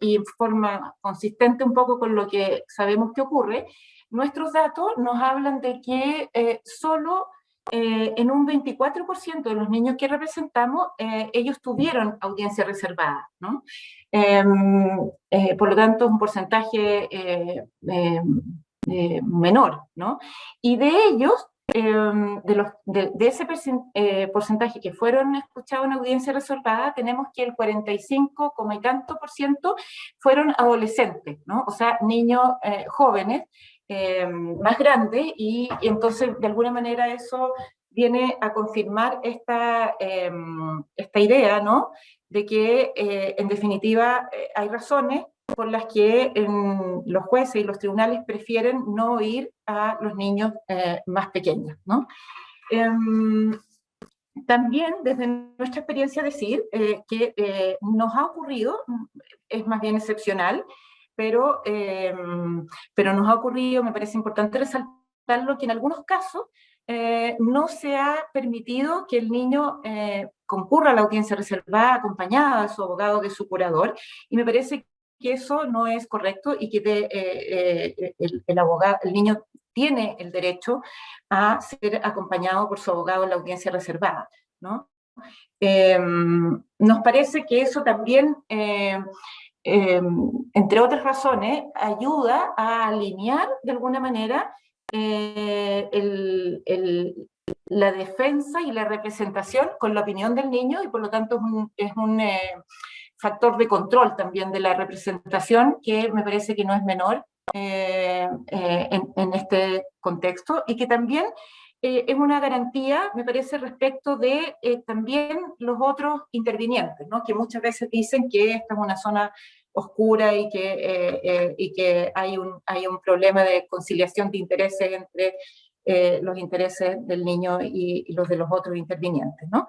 y en forma consistente un poco con lo que sabemos que ocurre, nuestros datos nos hablan de que solo en un 24% de los niños que representamos, ellos tuvieron audiencia reservada, ¿no? Por lo tanto, es un porcentaje menor, ¿no? Y de ellos, de ese porcentaje que fueron escuchados en audiencia reservada, tenemos que el 45, y tanto por ciento fueron adolescentes, ¿no? O sea, niños jóvenes más grande, y entonces de alguna manera eso viene a confirmar esta idea, ¿no?, de que en definitiva hay razones por las que los jueces y los tribunales prefieren no oír a los niños más pequeños, ¿no? También desde nuestra experiencia decir que nos ha ocurrido, es más bien excepcional, pero nos ha ocurrido, me parece importante resaltarlo, que en algunos casos no se ha permitido que el niño concurra a la audiencia reservada acompañada de su abogado, de su curador, y me parece que eso no es correcto, y que el niño tiene el derecho a ser acompañado por su abogado en la audiencia reservada, ¿no? Nos parece que eso también, entre otras razones, ayuda a alinear de alguna manera la defensa y la representación con la opinión del niño, y por lo tanto es un factor de control también de la representación, que me parece que no es menor en este contexto, y que también es una garantía, me parece, respecto de también los otros intervinientes, ¿no?, que muchas veces dicen que esta es una zona oscura y que hay un problema de conciliación de intereses entre los intereses del niño y los de los otros intervinientes, ¿no?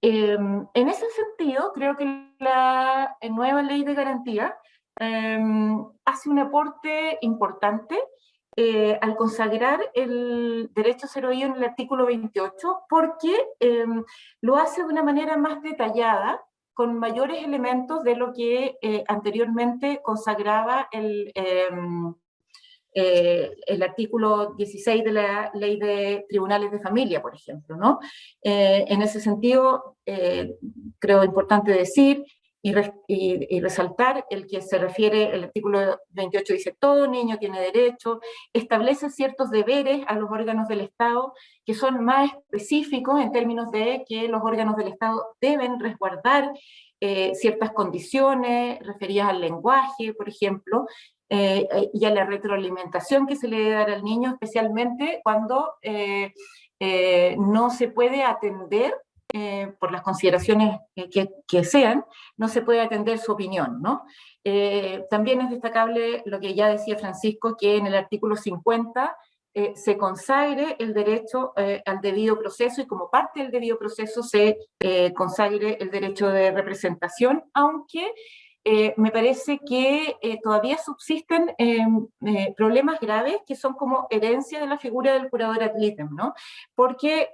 En ese sentido, creo que la nueva ley de garantía hace un aporte importante al consagrar el derecho a ser oído en el artículo 28, porque lo hace de una manera más detallada, con mayores elementos de lo que anteriormente consagraba el artículo 16 de la Ley de Tribunales de Familia, por ejemplo, ¿no? En ese sentido, creo importante decir y resaltar el que se refiere, el artículo 28 dice: todo niño tiene derecho, establece ciertos deberes a los órganos del Estado que son más específicos en términos de que los órganos del Estado deben resguardar ciertas condiciones referidas al lenguaje, por ejemplo, y a la retroalimentación que se le debe dar al niño, especialmente cuando no se puede atender, por las consideraciones que sean, no se puede atender su opinión, ¿no? También es destacable lo que ya decía Francisco, que en el artículo 50 se consagre el derecho al debido proceso, y como parte del debido proceso se consagre el derecho de representación, aunque me parece que todavía subsisten problemas graves que son como herencia de la figura del curador ad litem, ¿no? Porque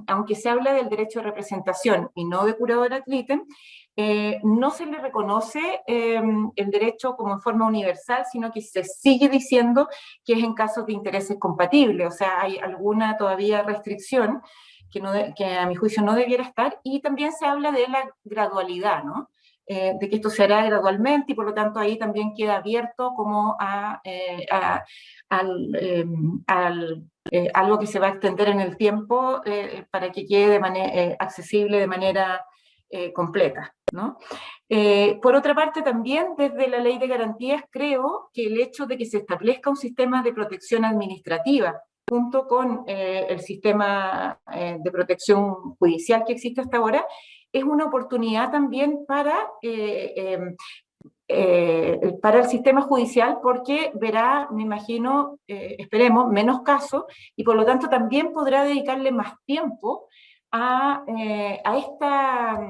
aunque se habla del derecho de representación y no de curador ad litem, no se le reconoce el derecho como en forma universal, sino que se sigue diciendo que es en casos de intereses compatibles, o sea, hay alguna todavía restricción que a mi juicio no debiera estar, y también se habla de la gradualidad, ¿no? De que esto se hará gradualmente, y por lo tanto ahí también queda abierto como algo que se va a extender en el tiempo para que quede de manera accesible de manera completa, ¿no? Por otra parte, también desde la Ley de Garantías creo que el hecho de que se establezca un sistema de protección administrativa junto con el sistema de protección judicial que existe hasta ahora, es una oportunidad también para el sistema judicial, porque verá, me imagino, esperemos, menos casos, y por lo tanto también podrá dedicarle más tiempo a esta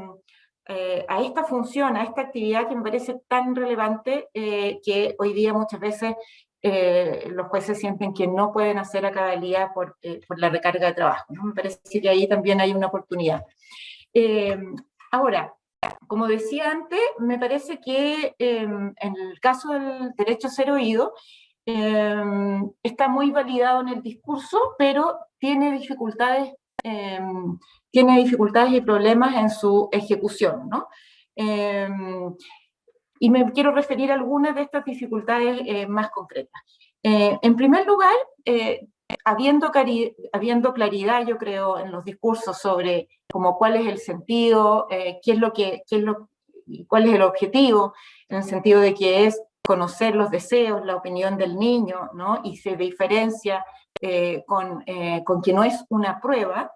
función, a esta actividad que me parece tan relevante, que hoy día muchas veces los jueces sienten que no pueden hacer a cabalidad por la recarga de trabajo, ¿no? Me parece que ahí también hay una oportunidad. Ahora, como decía antes, me parece que en el caso del derecho a ser oído, está muy validado en el discurso, pero tiene dificultades y problemas en su ejecución, ¿no? Y me quiero referir a algunas de estas dificultades más concretas. En primer lugar, habiendo claridad, yo creo, en los discursos sobre como cuál es el sentido, cuál es el objetivo, en el sentido de que es conocer los deseos, la opinión del niño, ¿no? Y se diferencia con que no es una prueba,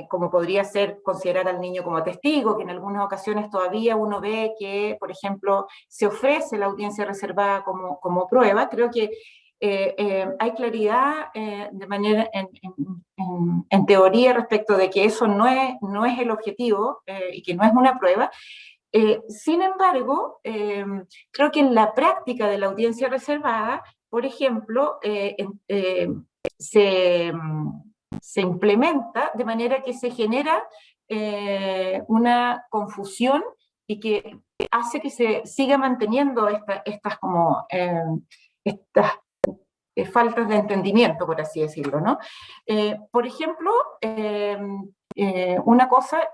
como podría ser considerar al niño como testigo, que en algunas ocasiones todavía uno ve que, por ejemplo, se ofrece la audiencia reservada como prueba. Creo que hay claridad de manera en teoría respecto de que eso no es el objetivo y que no es una prueba. Sin embargo, creo que en la práctica de la audiencia reservada, por ejemplo, se implementa de manera que se genera una confusión y que hace que se siga manteniendo estas faltas de entendimiento, por así decirlo, ¿no? Por ejemplo, una cosa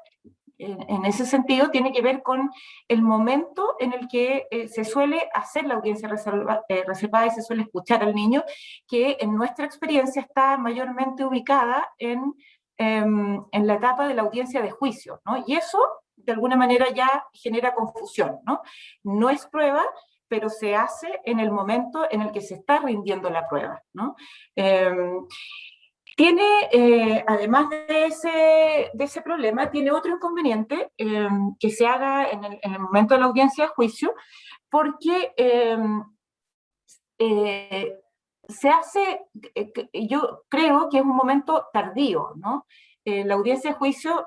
en ese sentido tiene que ver con el momento en el que se suele hacer la audiencia reservada y se suele escuchar al niño, que en nuestra experiencia está mayormente ubicada en la etapa de la audiencia de juicio, ¿no? Y eso, de alguna manera, ya genera confusión, ¿no? No es prueba, pero se hace en el momento en el que se está rindiendo la prueba, ¿no? Además de ese problema, tiene otro inconveniente que se haga en el momento de la audiencia de juicio, porque se hace, yo creo que es un momento tardío, ¿no? La audiencia de juicio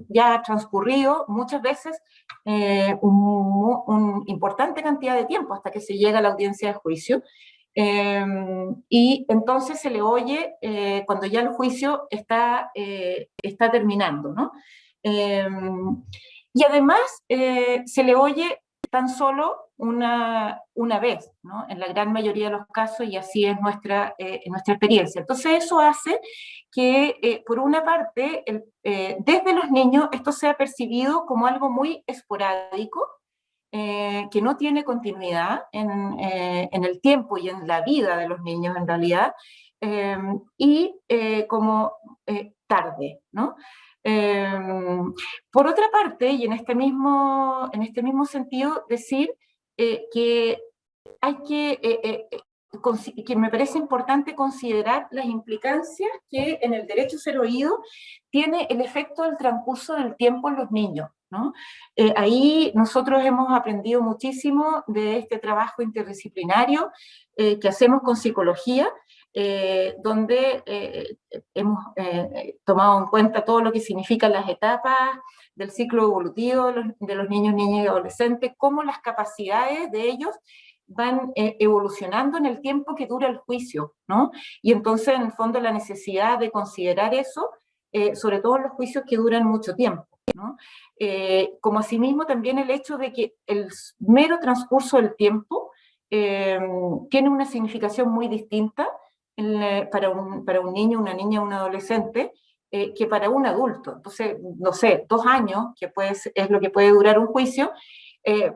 ya ha transcurrido muchas veces una importante cantidad de tiempo hasta que se llega a la audiencia de juicio. Y entonces se le oye cuando ya el juicio está terminando, ¿no? Y además se le oye tan solo una vez, ¿no? En la gran mayoría de los casos, y así es nuestra experiencia. Entonces eso hace que, por una parte, desde los niños esto sea percibido como algo muy esporádico, que no tiene continuidad en el tiempo y en la vida de los niños en realidad, y como tarde, ¿no? Por otra parte, y en este mismo sentido, decir que hay que me parece importante considerar las implicancias que en el derecho a ser oído tiene el efecto del transcurso del tiempo en los niños, ¿no? Ahí nosotros hemos aprendido muchísimo de este trabajo interdisciplinario que hacemos con psicología, donde hemos tomado en cuenta todo lo que significan las etapas del ciclo evolutivo de los niños, niñas y adolescentes, cómo las capacidades de ellos van evolucionando en el tiempo que dura el juicio, ¿no? Y entonces, en el fondo, la necesidad de considerar eso, sobre todo en los juicios que duran mucho tiempo, ¿no? Como asimismo también el hecho de que el mero transcurso del tiempo tiene una significación muy distinta para un niño, una niña, un adolescente, que para un adulto. Entonces, no sé, 2 años, que es lo que puede durar un juicio,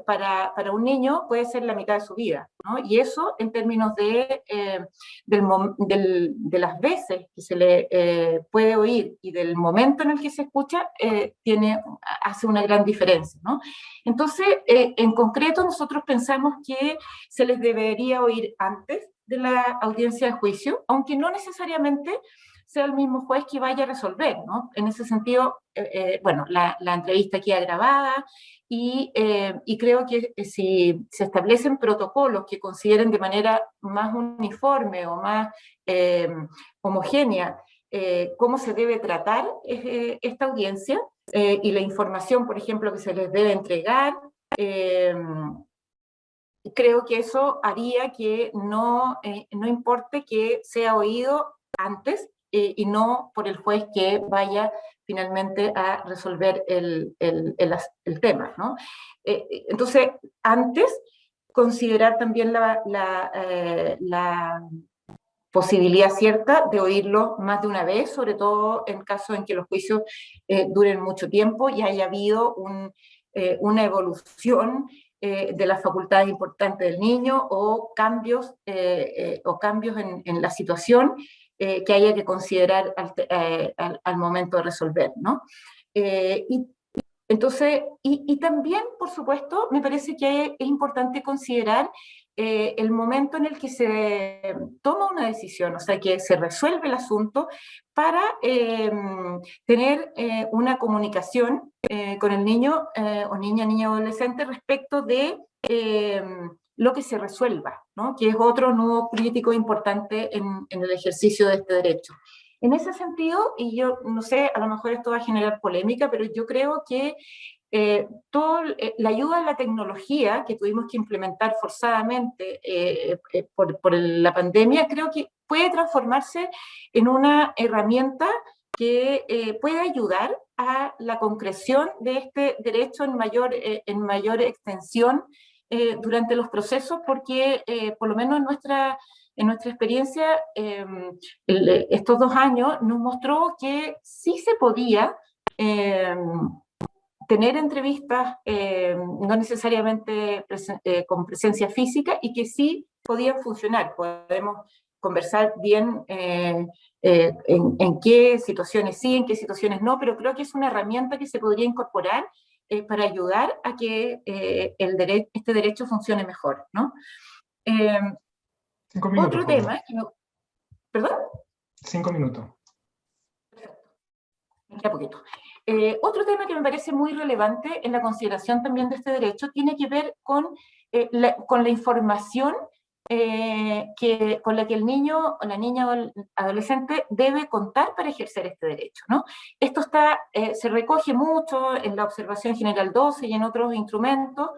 para un niño puede ser la mitad de su vida, ¿no? Y eso, en términos de las veces que se le puede oír y del momento en el que se escucha, hace una gran diferencia, ¿no? Entonces, en concreto, nosotros pensamos que se les debería oír antes de la audiencia de juicio, aunque no necesariamente sea el mismo juez que vaya a resolver, ¿no? En ese sentido, bueno, la entrevista queda grabada y creo que si se establecen protocolos que consideren de manera más uniforme o más homogénea cómo se debe tratar esta audiencia y la información, por ejemplo, que se les debe entregar, creo que eso haría que no importe que sea oído antes y no por el juez que vaya finalmente a resolver el tema, ¿no? Entonces, antes, considerar también la posibilidad cierta de oírlo más de una vez, sobre todo en casos en que los juicios duren mucho tiempo y haya habido una evolución de las facultades importantes del niño o cambios en la situación que haya que considerar al momento de resolver, ¿no? Y Entonces, y también, por supuesto, me parece que es importante considerar el momento en el que se toma una decisión, o sea, que se resuelve el asunto para tener una comunicación con el niño o niña o adolescente respecto de lo que se resuelva, ¿no? Que es otro nudo crítico importante en el ejercicio de este derecho. En ese sentido, y yo no sé, a lo mejor esto va a generar polémica, pero yo creo que la ayuda a la tecnología que tuvimos que implementar forzadamente por la pandemia, creo que puede transformarse en una herramienta que puede ayudar a la concreción de este derecho en mayor extensión durante los procesos, porque por lo menos en nuestra experiencia, estos 2 años nos mostró que sí se podía tener entrevistas, no necesariamente con presencia física, y que sí podían funcionar. Podemos conversar bien en qué situaciones sí, en qué situaciones no, pero creo que es una herramienta que se podría incorporar para ayudar a que este derecho funcione mejor, ¿no? 5 minutos, Otro tema, ¿perdón? 5 minutos. Me queda poquito. Otro tema que me parece muy relevante en la consideración también de este derecho tiene que ver con la información con la que el niño o la niña o el adolescente debe contar para ejercer este derecho, ¿no? Esto se recoge mucho en la Observación General 12 y en otros instrumentos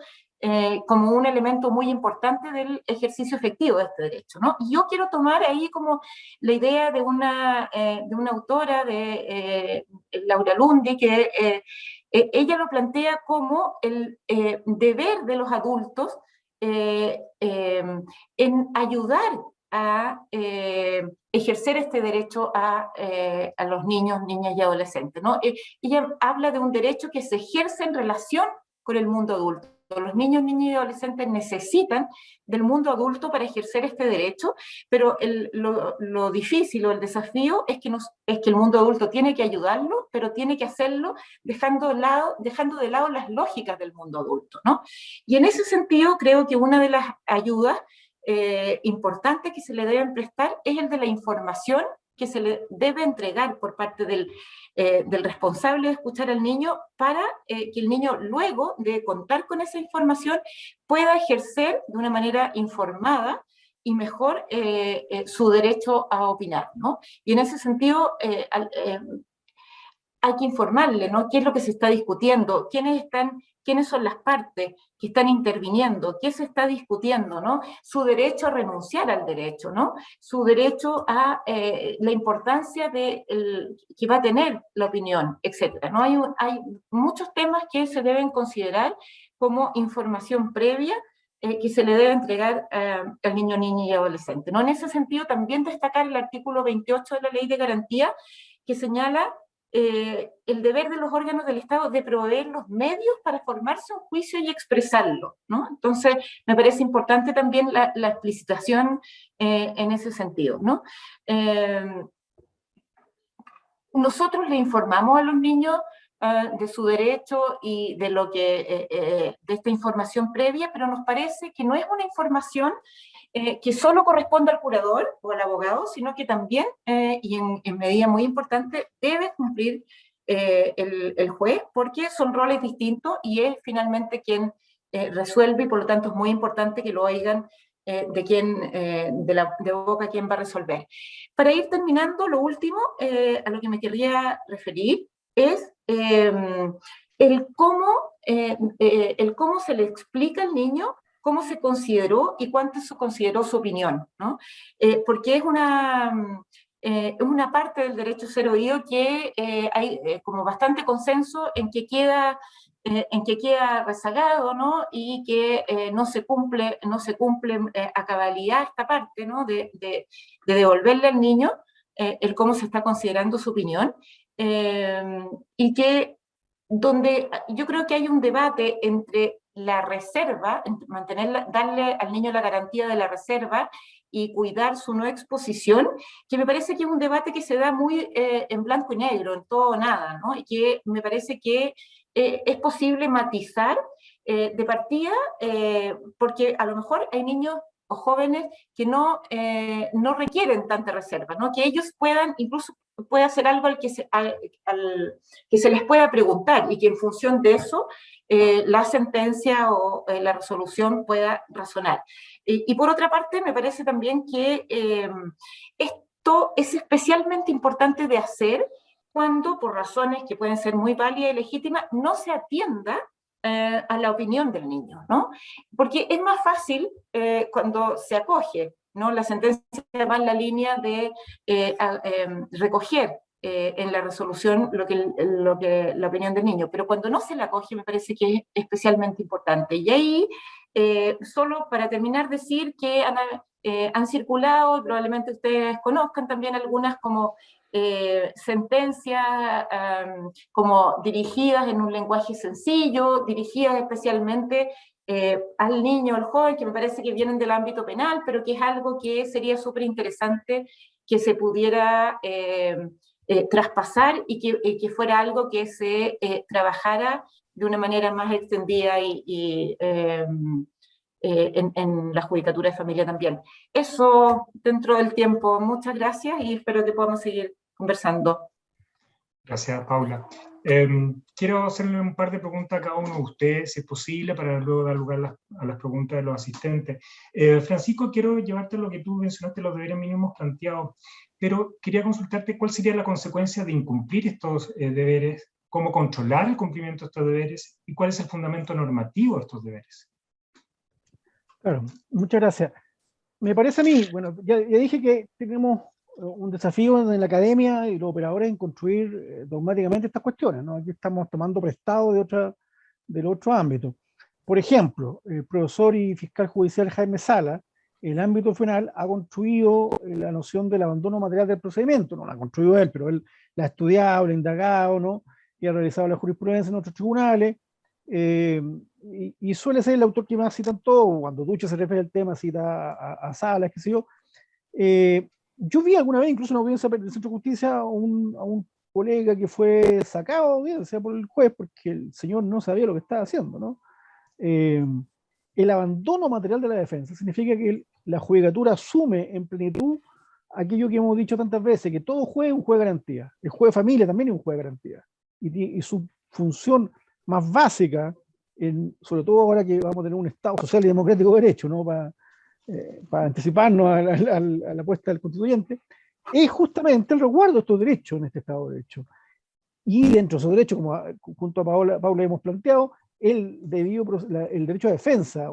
como un elemento muy importante del ejercicio efectivo de este derecho, ¿no? Y yo quiero tomar ahí como la idea de una autora, de Laura Lundi, que ella lo plantea como el deber de los adultos en ayudar a ejercer este derecho a los niños, niñas y adolescentes, ¿no? Ella habla de un derecho que se ejerce en relación con el mundo adulto. Los niños, niñas y adolescentes necesitan del mundo adulto para ejercer este derecho, pero lo difícil o el desafío es que el mundo adulto tiene que ayudarlo, pero tiene que hacerlo dejando de lado las lógicas del mundo adulto, ¿no? Y en ese sentido creo que una de las ayudas importantes que se le deben prestar es el de la información que se le debe entregar por parte del responsable de escuchar al niño para que el niño, luego de contar con esa información, pueda ejercer de una manera informada y mejor su derecho a opinar, ¿no? Y en ese sentido hay que informarle, ¿no? ¿Qué es lo que se está discutiendo? ¿Quiénes son las partes que están interviniendo? ¿Qué se está discutiendo, no? Su derecho a renunciar al derecho, ¿no? Su derecho a la importancia que va a tener la opinión, etcétera, ¿no? Hay muchos temas que se deben considerar como información previa que se le debe entregar al niño, niña y adolescente, ¿no? En ese sentido, también destacar el artículo 28 de la Ley de Garantía, que señala el deber de los órganos del Estado de proveer los medios para formarse un juicio y expresarlo, ¿no? Entonces, me parece importante también la explicitación en ese sentido, ¿no? Nosotros le informamos a los niños de su derecho y de esta información previa, pero nos parece que no es una información que solo corresponde al curador o al abogado, sino que también, y en medida muy importante, debe cumplir el juez, porque son roles distintos y es finalmente quien resuelve, y por lo tanto es muy importante que lo oigan de boca quien va a resolver. Para ir terminando, lo último a lo que me querría referir es el cómo se le explica al niño cómo se consideró y cuánto se consideró su opinión, ¿no? Porque es una parte del derecho ser oído que hay como bastante consenso en que queda rezagado, ¿no? Y que no se cumple a cabalidad esta parte, ¿no? De devolverle al niño el cómo se está considerando su opinión, y que donde yo creo que hay un debate entre la reserva, darle al niño la garantía de la reserva y cuidar su no exposición, que me parece que es un debate que se da muy en blanco y negro, en todo o nada, ¿no? Y que me parece que es posible matizar de partida, porque a lo mejor hay niños o jóvenes que no requieren tanta reserva, ¿no? Que ellos puedan, incluso puede hacer algo que se les pueda preguntar y que en función de eso la sentencia o la resolución pueda razonar. Y por otra parte, me parece también que esto es especialmente importante de hacer cuando, por razones que pueden ser muy válidas y legítimas, no se atienda a la opinión del niño, ¿no? Porque es más fácil cuando se acoge, ¿no? La sentencia va en la línea de recoger en la resolución lo que la opinión del niño, pero cuando no se la acoge me parece que es especialmente importante. Y ahí, solo para terminar, decir que han circulado, probablemente ustedes conozcan también algunas como sentencias como dirigidas en un lenguaje sencillo, dirigidas especialmente al niño, al joven, que me parece que vienen del ámbito penal, pero que es algo que sería súper interesante que se pudiera traspasar y que fuera algo que se trabajara de una manera más extendida en la judicatura de familia también. Eso dentro del tiempo. Muchas gracias y espero que podamos seguir conversando. Gracias, Paula. Quiero hacerle un par de preguntas a cada uno de ustedes, si es posible, para luego dar lugar a las preguntas de los asistentes. Francisco, quiero llevarte a lo que tú mencionaste, los deberes mínimos planteados, pero quería consultarte cuál sería la consecuencia de incumplir estos deberes, cómo controlar el cumplimiento de estos deberes y cuál es el fundamento normativo de estos deberes. Claro, muchas gracias. Me parece a mí, bueno, ya dije que tenemos un desafío en la academia y los operadores en construir dogmáticamente estas cuestiones, ¿no? Aquí estamos tomando prestado del otro ámbito. Por ejemplo, el profesor y fiscal judicial Jaime Sala, en el ámbito penal, ha construido la noción del abandono material del procedimiento, no la ha construido él, pero él la ha estudiado, la ha indagado, ¿no? Y ha realizado la jurisprudencia en otros tribunales, y suele ser el autor que más citan todo, cuando Ducho se refiere al tema, cita a Salas, qué sé yo. Yo vi alguna vez, incluso en una audiencia del Centro de Justicia, a un colega que fue sacado de audiencia por el juez porque el señor no sabía lo que estaba haciendo, ¿no? El abandono material de la defensa significa que la judicatura asume en plenitud aquello que hemos dicho tantas veces, que todo juez es un juez de garantía. El juez de familia también es un juez de garantía. Y su función más básica, sobre todo ahora que vamos a tener un Estado social y democrático de derecho, ¿no? Para anticiparnos a la apuesta del constituyente, es justamente el resguardo de estos derechos en este Estado de Derecho. Y dentro de esos derechos, como junto a Paula hemos planteado, el derecho a defensa,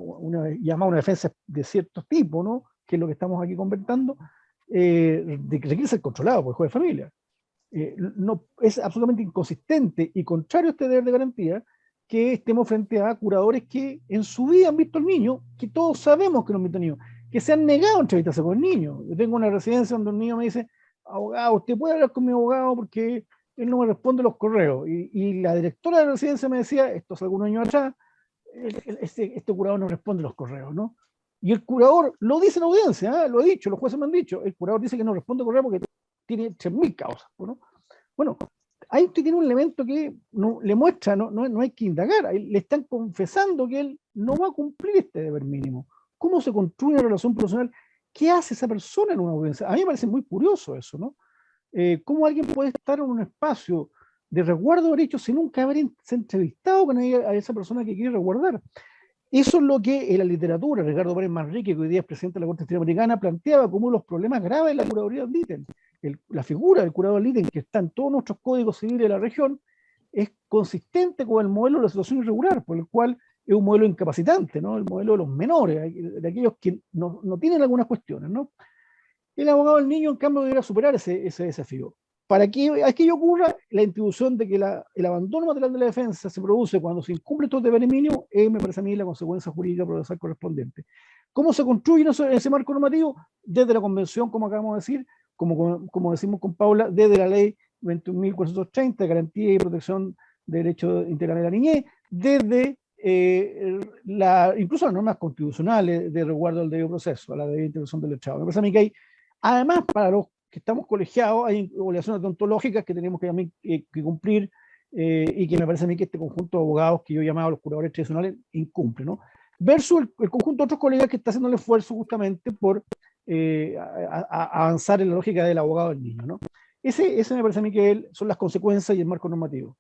llamada una defensa de cierto tipo, ¿no? Que es lo que estamos aquí comentando, requiere ser controlado por el juez de familia. No, es absolutamente inconsistente y contrario a este deber de garantía que estemos frente a curadores que en su vida han visto al niño, que todos sabemos que no han visto al niño, que se han negado a entrevistarse con el niño. Yo tengo una residencia donde un niño me dice, abogado, usted puede hablar con mi abogado porque él no me responde los correos. Y la directora de la residencia me decía, esto es algunos años atrás, este curador no responde los correos, ¿no? Y el curador lo dice en audiencia, lo he dicho, los jueces me han dicho, el curador dice que no responde correo porque tiene 3.000 causas, ¿no? Bueno, ahí usted tiene un elemento que le muestra, no hay que indagar, ahí le están confesando que él no va a cumplir este deber mínimo. ¿Cómo se construye una relación profesional? ¿Qué hace esa persona en una audiencia? A mí me parece muy curioso eso, ¿no? ¿Cómo alguien puede estar en un espacio de resguardo de derechos sin nunca haberse entrevistado con a esa persona que quiere resguardar? Eso es lo que en la literatura, Ricardo Pérez Manrique, que hoy día es presidente de la Corte Interamericana, planteaba como los problemas graves de la curaduría del ítem. La figura del curador del ítem, que está en todos nuestros códigos civiles de la región, es consistente con el modelo de la situación irregular, por el cual es un modelo incapacitante, ¿no? El modelo de los menores, de aquellos que no tienen algunas cuestiones, ¿no? El abogado del niño, en cambio, debería superar ese desafío. Para que aquello ocurra, la introducción de que el abandono material de la defensa se produce cuando se incumple estos deberes mínimos, me parece a mí la consecuencia jurídica procesal correspondiente. ¿Cómo se construye ese marco normativo? Desde la convención, como acabamos de decir, como decimos con Paula, desde la ley 21.430, garantía y protección de derechos integrales de la niñez, desde incluso las normas constitucionales de resguardo del debido proceso, a la debida intervención del letrado. Me parece a mí que hay, además, para los que estamos colegiados, hay obligaciones deontológicas que tenemos que cumplir, y que me parece a mí que este conjunto de abogados que yo he llamado los curadores tradicionales incumple, ¿no? Versus el conjunto de otros colegas que está haciendo el esfuerzo justamente por avanzar en la lógica del abogado del niño, ¿no? Ese me parece a mí que son las consecuencias y el marco normativo.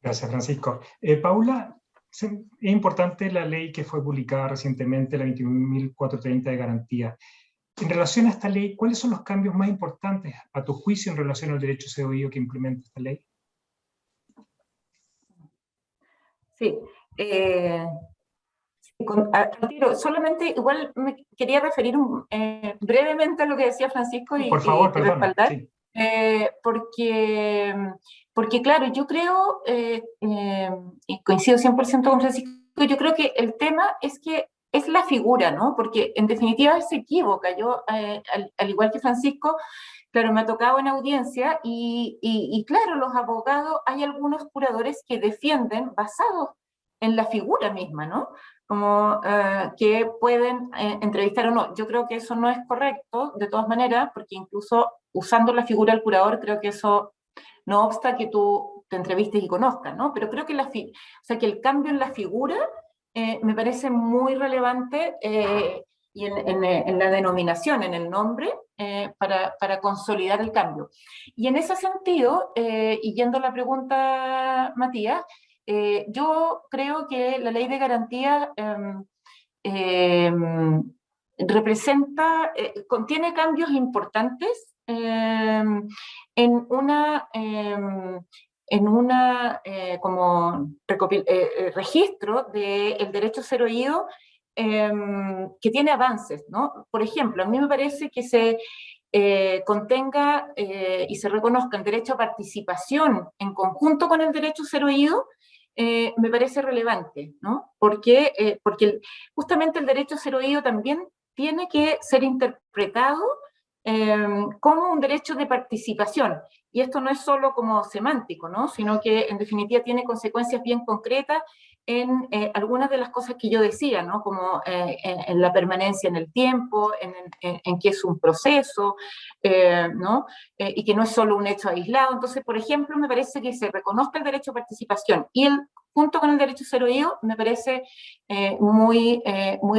Gracias, Francisco. Paula, es importante la ley que fue publicada recientemente, la 21.430 de garantía. En relación a esta ley, ¿cuáles son los cambios más importantes, a tu juicio, en relación al derecho a ser oído que implementa esta ley? Sí. Solamente igual me quería referir brevemente a lo que decía Francisco Por favor, y respaldar, sí. porque claro, yo creo, y coincido 100% con Francisco, yo creo que el tema es que es la figura, ¿no? Porque en definitiva él se equivoca. Yo, al igual que Francisco, claro, me ha tocado en audiencia y claro, los abogados, hay algunos curadores que defienden basados en la figura misma, ¿no? Como que pueden entrevistar o no. Yo creo que eso no es correcto, de todas maneras, porque incluso usando la figura del curador, creo que eso no obsta que tú te entrevistes y conozcas, ¿no? Pero creo que, o sea, que el cambio en la figura me parece muy relevante, y en la denominación, en el nombre, para consolidar el cambio. Y en ese sentido, y yendo a la pregunta, Matías, yo creo que la ley de garantía contiene cambios importantes en como registro del derecho a ser oído, que tiene avances, ¿no? Por ejemplo, a mí me parece que se contenga y se reconozca el derecho a participación en conjunto con el derecho a ser oído. Me parece relevante, ¿no? Porque justamente el derecho a ser oído también tiene que ser interpretado como un derecho de participación. Y esto no es solo como semántico, ¿no? Sino que en definitiva tiene consecuencias bien concretas en algunas de las cosas que yo decía, ¿no? Como en la permanencia en el tiempo, en que es un proceso, ¿no? Y que no es solo un hecho aislado. Entonces, por ejemplo, me parece que se reconozca el derecho a participación y junto con el derecho a ser oído, me parece muy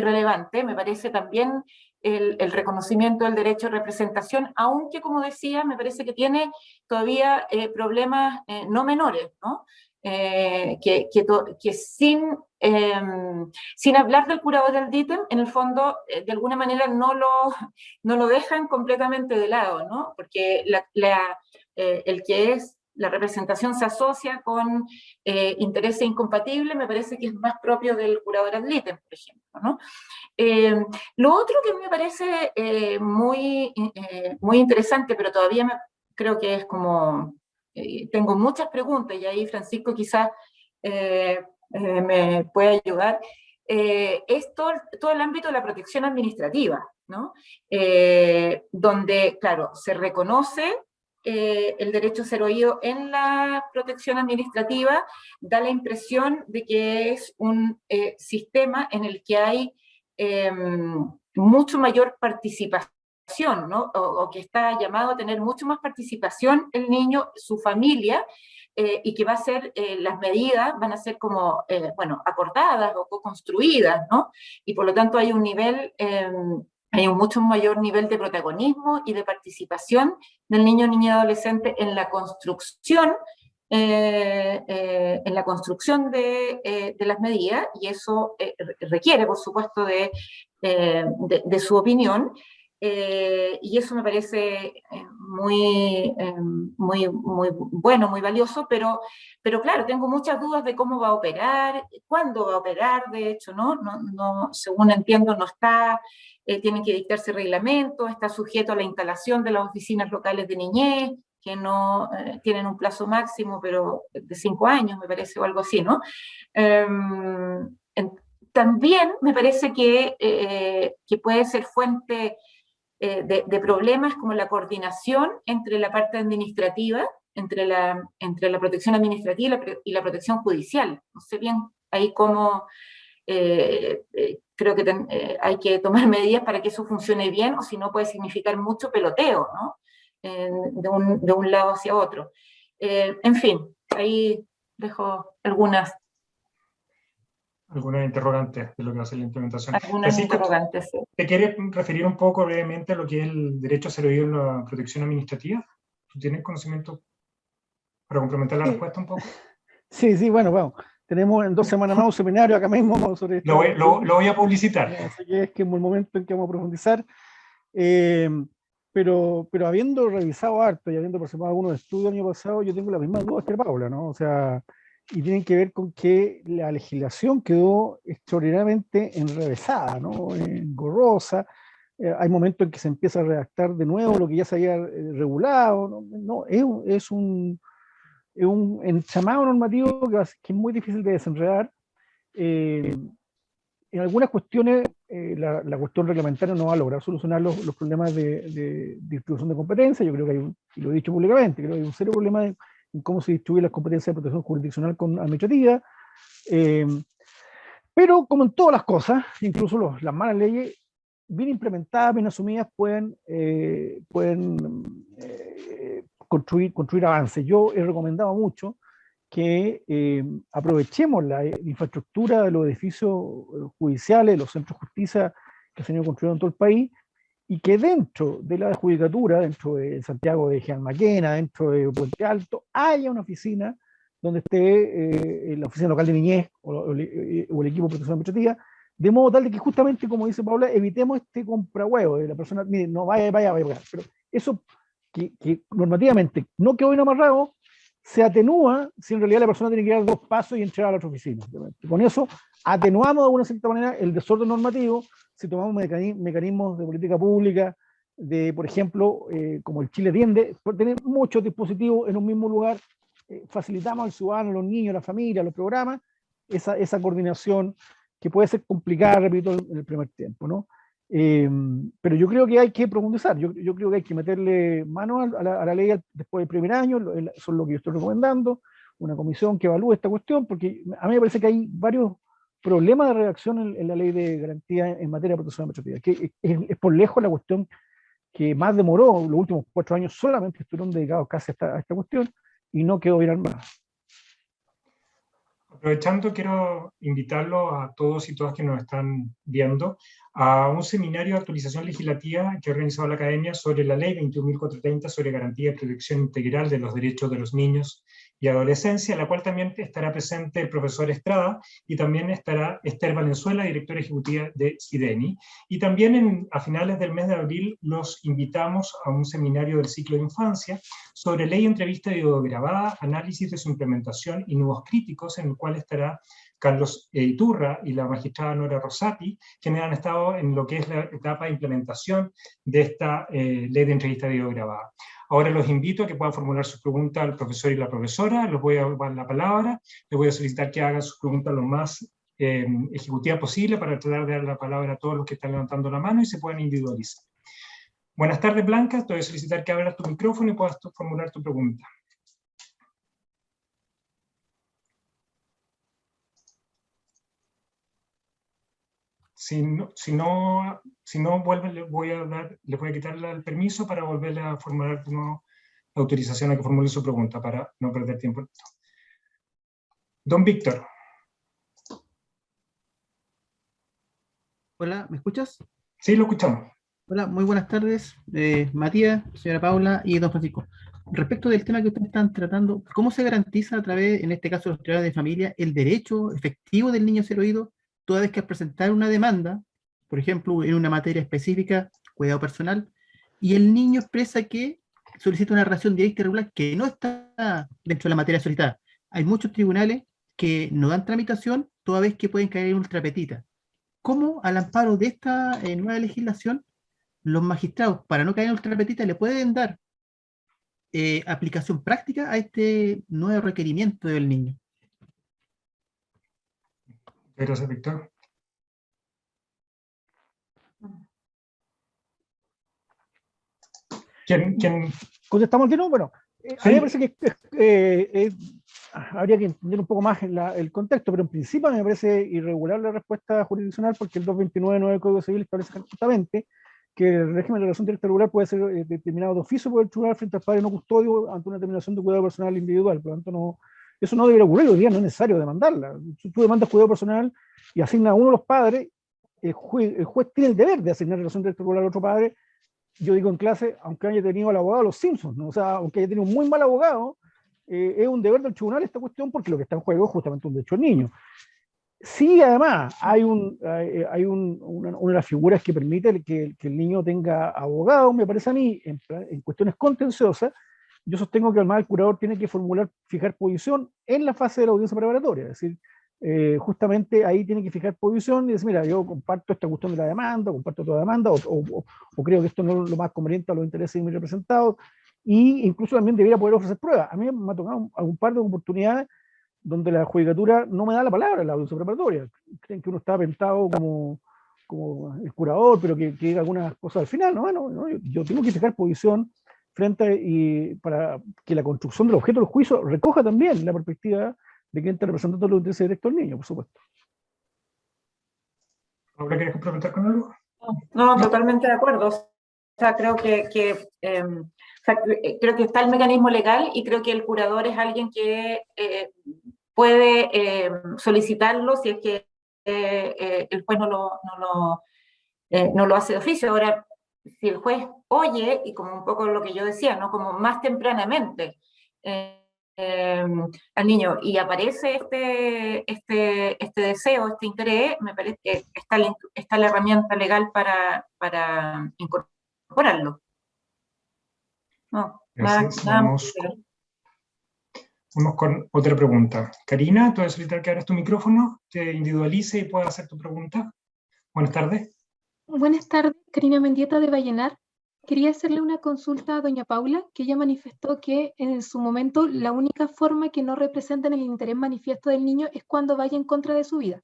relevante. Me parece también el reconocimiento del derecho a representación, aunque, como decía, me parece que tiene todavía problemas no menores, ¿no? Que sin hablar del curador del DITEM, en el fondo, de alguna manera no lo dejan completamente de lado, ¿no? Porque el que es la representación se asocia con intereses incompatibles, me parece que es más propio del curador ad litem, por ejemplo, ¿no? Lo otro que me parece muy interesante, pero todavía creo que es como, tengo muchas preguntas, y ahí Francisco quizás me puede ayudar, es todo el ámbito de la protección administrativa, ¿no? Donde, claro, se reconoce el derecho a ser oído en la protección administrativa, da la impresión de que es un sistema en el que hay mucho mayor participación, ¿no? O que está llamado a tener mucho más participación el niño, su familia, y que las medidas van a ser como, bueno, acordadas o co-construidas, ¿no? Y por lo tanto hay un mucho mayor nivel de protagonismo y de participación del niño, niña y adolescente en la construcción de las medidas, y eso requiere, por supuesto, de su opinión, y eso me parece muy bueno, muy valioso, pero claro, tengo muchas dudas de cómo va a operar, cuándo va a operar, de hecho, ¿no? Según entiendo, no está, tienen que dictarse reglamentos, está sujeto a la instalación de las oficinas locales de niñez, que no tienen un plazo máximo, pero de 5 años, me parece, o algo así, ¿no? También me parece que puede ser fuente de problemas como la coordinación entre la parte administrativa entre la protección administrativa y la protección judicial. No sé bien ahí cómo, creo que hay que tomar medidas para que eso funcione bien, o si no puede significar mucho peloteo, ¿no? De un lado hacia otro. En fin, ahí dejo algunas interrogantes de lo que va a ser la implementación. Francisco, interrogantes. Sí. ¿te quieres referir un poco brevemente a lo que es el derecho a ser oído en la protección administrativa? ¿Tú tienes conocimiento para complementar la respuesta un poco? Sí, bueno, tenemos en 2 semanas más un seminario acá mismo sobre esto. Lo voy a publicitar. Así que es el momento en que vamos a profundizar. Pero habiendo revisado harto y habiendo participado en algunos estudios el año pasado, yo tengo las mismas dudas que Paula, ¿no? O sea, y tienen que ver con que la legislación quedó extraordinariamente enrevesada, ¿no? Engorrosa. Hay momentos en que se empieza a redactar de nuevo lo que ya se había regulado. No, es un entramado normativo que es muy difícil de desenredar. En algunas cuestiones, la cuestión reglamentaria no va a lograr solucionar los problemas de distribución de competencias. Yo creo que y lo he dicho públicamente, creo que hay un serio problema en cómo se distribuyen las competencias de protección jurisdiccional con administrativa. Pero como en todas las cosas, incluso las malas leyes, bien implementadas, bien asumidas, pueden construir avances. Yo he recomendado mucho que aprovechemos la infraestructura de los edificios judiciales, los centros de justicia que se han ido construyendo en todo el país, y que dentro de la judicatura, dentro de Santiago de Jean Maquena, dentro de Puente Alto, haya una oficina donde esté la oficina local de niñez o el equipo de protección administrativa, de modo tal de que justamente, como dice Paula, evitemos este comprahuevo de la persona, mire, no vaya, pero eso que normativamente no quedó bien amarrado, se atenúa si en realidad la persona tiene que dar 2 pasos y entrar a la otra oficina. Con eso atenuamos de alguna cierta manera el desorden normativo si tomamos mecanismos de política pública, por ejemplo, como el Chile tiende, por tener muchos dispositivos en un mismo lugar, facilitamos al ciudadano, a los niños, a la familia, a los programas, esa coordinación que puede ser complicada, repito, en el primer tiempo, ¿no? Pero yo creo que hay que profundizar, yo creo que hay que meterle mano a la ley después del primer año, eso es lo que yo estoy recomendando, una comisión que evalúe esta cuestión, porque a mí me parece que hay varios problemas de redacción en la ley de garantía en materia de protección administrativa, que es por lejos la cuestión que más demoró. Los últimos 4 años solamente estuvieron dedicados casi a esta cuestión y no quedó bien armada. Aprovechando, quiero invitarlos a todos y todas que nos están viendo a un seminario de actualización legislativa que ha organizado la Academia sobre la Ley 21.430 sobre garantía y protección integral de los derechos de los niños y adolescencia, en la cual también estará presente el profesor Estrada y también estará Esther Valenzuela, directora ejecutiva de SIDENI. Y también a finales del mes de abril los invitamos a un seminario del ciclo de infancia sobre ley, entrevista y videograbada, análisis de su implementación y nuevos críticos, en el cual estará Carlos Iturra y la magistrada Nora Rosati, quienes han estado en lo que es la etapa de implementación de esta ley de entrevista videograbada. Ahora los invito a que puedan formular sus preguntas al profesor y la profesora, les voy a dar la palabra, les voy a solicitar que hagan sus preguntas lo más ejecutiva posible para tratar de dar la palabra a todos los que están levantando la mano y se puedan individualizar. Buenas tardes, Blanca, te voy a solicitar que abras tu micrófono y puedas formular tu pregunta. Si no vuelve, les voy a quitar el permiso para volverle a formular de nuevo la autorización a que formule su pregunta, para no perder tiempo. Don Víctor. Hola, ¿me escuchas? Sí, lo escuchamos. Hola, muy buenas tardes, Matías, señora Paula y don Francisco. Respecto del tema que ustedes están tratando, ¿cómo se garantiza a través, en este caso, de los tribunales de familia, el derecho efectivo del niño a ser oído toda vez que al presentar una demanda, por ejemplo, en una materia específica, cuidado personal, y el niño expresa que solicita una relación directa y regular que no está dentro de la materia solicitada? Hay muchos tribunales que no dan tramitación toda vez que pueden caer en ultrapetita. ¿Cómo, al amparo de esta nueva legislación, los magistrados, para no caer en ultrapetita, le pueden dar aplicación práctica a este nuevo requerimiento del niño? Gracias, Víctor. ¿Quién? ¿Contestamos de nuevo? Bueno, A mí me parece que habría que entender un poco más el contexto, pero en principio me parece irregular la respuesta jurisdiccional porque el 229 del Código Civil establece justamente que el régimen de relación directa regular puede ser determinado de oficio por el tribunal frente al padre no custodio ante una determinación de cuidado personal individual. Por lo tanto, no, eso no debería ocurrir. Hoy día no es necesario demandarla. Si tú demandas cuidado personal y asignas a uno de los padres, el juez tiene el deber de asignar relación directa regular al otro padre. Yo digo en clase, aunque haya tenido al abogado de los Simpsons, ¿no? O sea, aunque haya tenido un muy mal abogado, es un deber del tribunal esta cuestión porque lo que está en juego es justamente un derecho del niño. Sí, además, hay una de las figuras que permite que el niño tenga abogado, me parece a mí, en cuestiones contenciosas. Yo sostengo que además el curador tiene que fijar posición en la fase de la audiencia preparatoria, es decir, justamente ahí tiene que fijar posición y decir, mira, yo comparto esta cuestión de la demanda, comparto otra demanda, o creo que esto no es lo más conveniente a los intereses de mis representados, y incluso también debería poder ofrecer pruebas. A mí me ha tocado un par de oportunidades donde la judicatura no me da la palabra en la audiencia preparatoria. Creen que uno está aventado como el curador, pero que diga algunas cosas al final. No, yo tengo que fijar posición y para que la construcción del objeto del juicio recoja también la perspectiva de quien está representando los intereses directos del niño, por supuesto. ¿Ahora quieres complementar con algo? No, totalmente de acuerdo. O sea, creo que está el mecanismo legal y creo que el curador es alguien que puede solicitarlo si es que el juez no lo hace de oficio. Ahora, si el juez oye, y como un poco lo que yo decía, ¿no? Como más tempranamente al niño y aparece este deseo, este interés, me parece que está la herramienta legal para incorporarlo. No, Gracias. nada Vamos con otra pregunta. Karina, te voy a solicitar que abras tu micrófono, te individualice y puedas hacer tu pregunta. Buenas tardes. Buenas tardes, Karina Mendieta de Vallenar. Quería hacerle una consulta a doña Paula, que ella manifestó que en su momento la única forma que no representan el interés manifiesto del niño es cuando vaya en contra de su vida.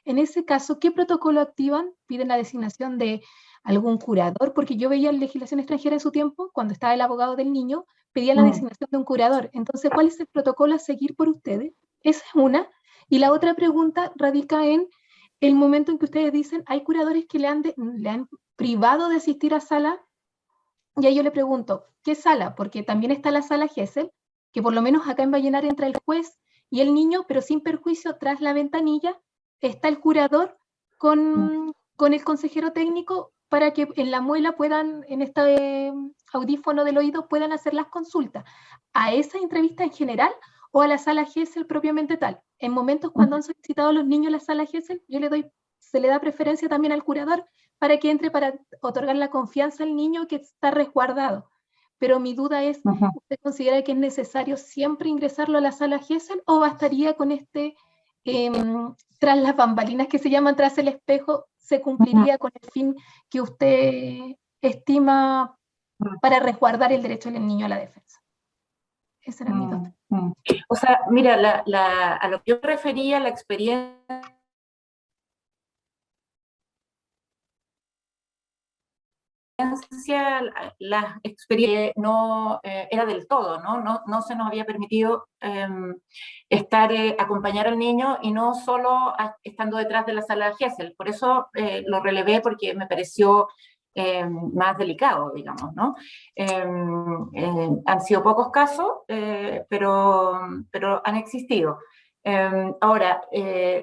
En ese caso, ¿qué protocolo activan? ¿Piden la designación de algún curador? Porque yo veía en legislación extranjera en su tiempo, cuando estaba el abogado del niño, pedía la designación de un curador. Entonces, ¿cuál es el protocolo a seguir por ustedes? Esa es una. Y la otra pregunta radica en el momento en que ustedes dicen, hay curadores que le han privado de asistir a sala, y ahí yo le pregunto, ¿qué sala? Porque también está la sala Gesell, que por lo menos acá en Vallenar entra el juez y el niño, pero sin perjuicio, tras la ventanilla está el curador con el consejero técnico para que en la muela puedan, en este audífono del oído, puedan hacer las consultas. ¿A esa entrevista en general o a la sala Gesell propiamente tal? En momentos cuando han solicitado los niños la sala Gesell, se le da preferencia también al curador para que entre para otorgar la confianza al niño que está resguardado. Pero mi duda es, ¿usted considera que es necesario siempre ingresarlo a la sala Gesell o bastaría con tras las bambalinas que se llaman tras el espejo, se cumpliría con el fin que usted estima para resguardar el derecho del niño a la defensa? Esa era mi duda. O sea, mira, a lo que yo refería, la experiencia la experiencia no era del todo, no se nos había permitido acompañar al niño y no solo estando detrás de la sala Gesell. Por eso lo relevé porque me pareció más delicado, digamos, ¿no? Han sido pocos casos, pero han existido. Ahora,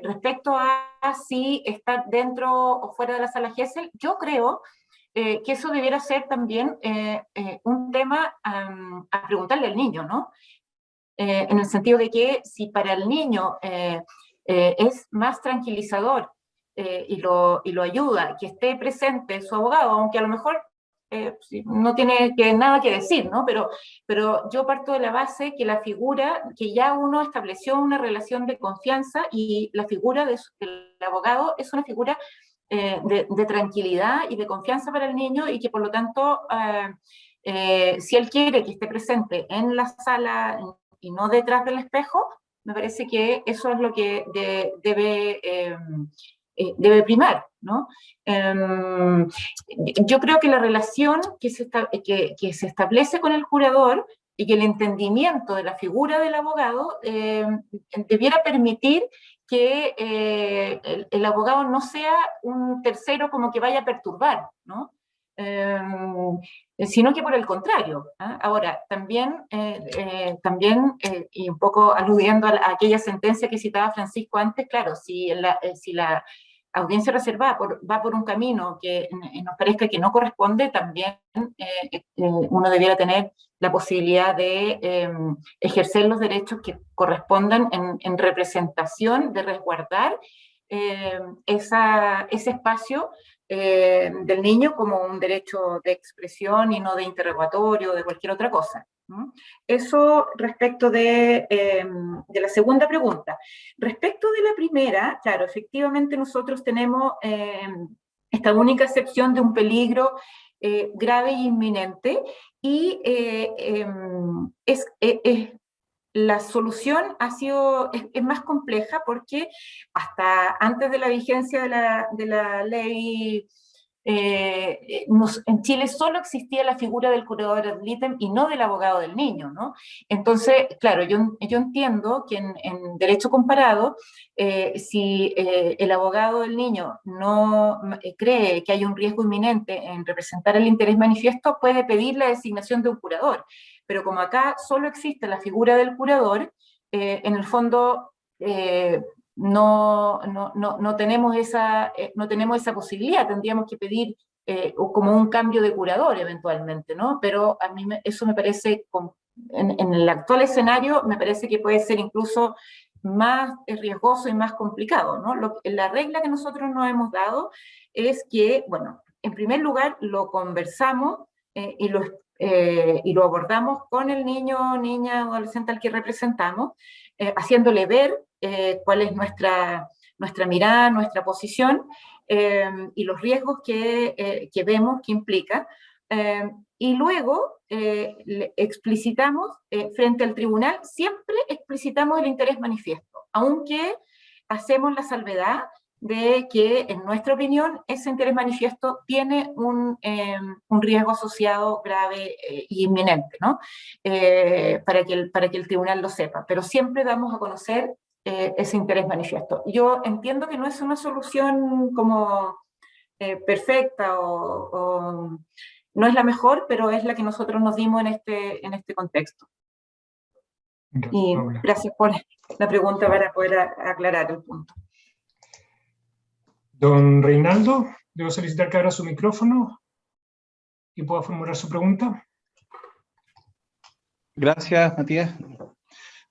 respecto a si estar dentro o fuera de la sala Gesell, yo creo que eso debiera ser también un tema a preguntarle al niño, ¿no? En el sentido de que si para el niño es más tranquilizador y lo ayuda, que esté presente su abogado, aunque a lo mejor no tiene nada que decir, ¿no? Pero yo parto de la base que la figura, que ya uno estableció una relación de confianza y la figura del abogado es una figura de tranquilidad y de confianza para el niño y que por lo tanto, si él quiere que esté presente en la sala y no detrás del espejo, me parece que eso es lo que debe primar, ¿no? Yo creo que la relación que se establece con el curador y que el entendimiento de la figura del abogado debiera permitir que el abogado no sea un tercero como que vaya a perturbar, ¿no? Sino que por el contrario. Ahora, también, y un poco aludiendo a aquella sentencia que citaba Francisco antes, claro, si la audiencia reservada va por un camino que nos parezca que no corresponde, también uno debiera tener la posibilidad de ejercer los derechos que correspondan en representación, de resguardar ese espacio del niño como un derecho de expresión y no de interrogatorio o de cualquier otra cosa. Eso respecto de la segunda pregunta. Respecto de la primera, claro, efectivamente nosotros tenemos esta única excepción de un peligro grave e inminente, y la solución es más compleja porque hasta antes de la vigencia de la ley, en Chile solo existía la figura del curador ad litem y no del abogado del niño, ¿no? Entonces, claro, yo entiendo que en derecho comparado, si el abogado del niño no cree que hay un riesgo inminente en representar el interés manifiesto, puede pedir la designación de un curador. Pero como acá solo existe la figura del curador, en el fondo no tenemos esa posibilidad, tendríamos que pedir como un cambio de curador eventualmente, ¿no? Pero a mí eso me parece, en el actual escenario, me parece que puede ser incluso más riesgoso y más complicado, ¿no? La regla que nosotros nos hemos dado es que, bueno, en primer lugar lo conversamos y lo abordamos con el niño, niña o adolescente al que representamos, haciéndole ver cuál es nuestra mirada, nuestra posición y los riesgos que vemos que implica. Y luego explicitamos frente al tribunal, siempre explicitamos el interés manifiesto, aunque hacemos la salvedad de que, en nuestra opinión, ese interés manifiesto tiene un riesgo asociado grave e inminente, ¿no? Para que el tribunal lo sepa, pero siempre damos a conocer ese interés manifiesto. Yo entiendo que no es una solución como perfecta o no es la mejor, pero es la que nosotros nos dimos en este contexto. Y gracias por la pregunta para poder aclarar el punto. Don Reinaldo, debo solicitar que abra su micrófono y pueda formular su pregunta. Gracias, Matías.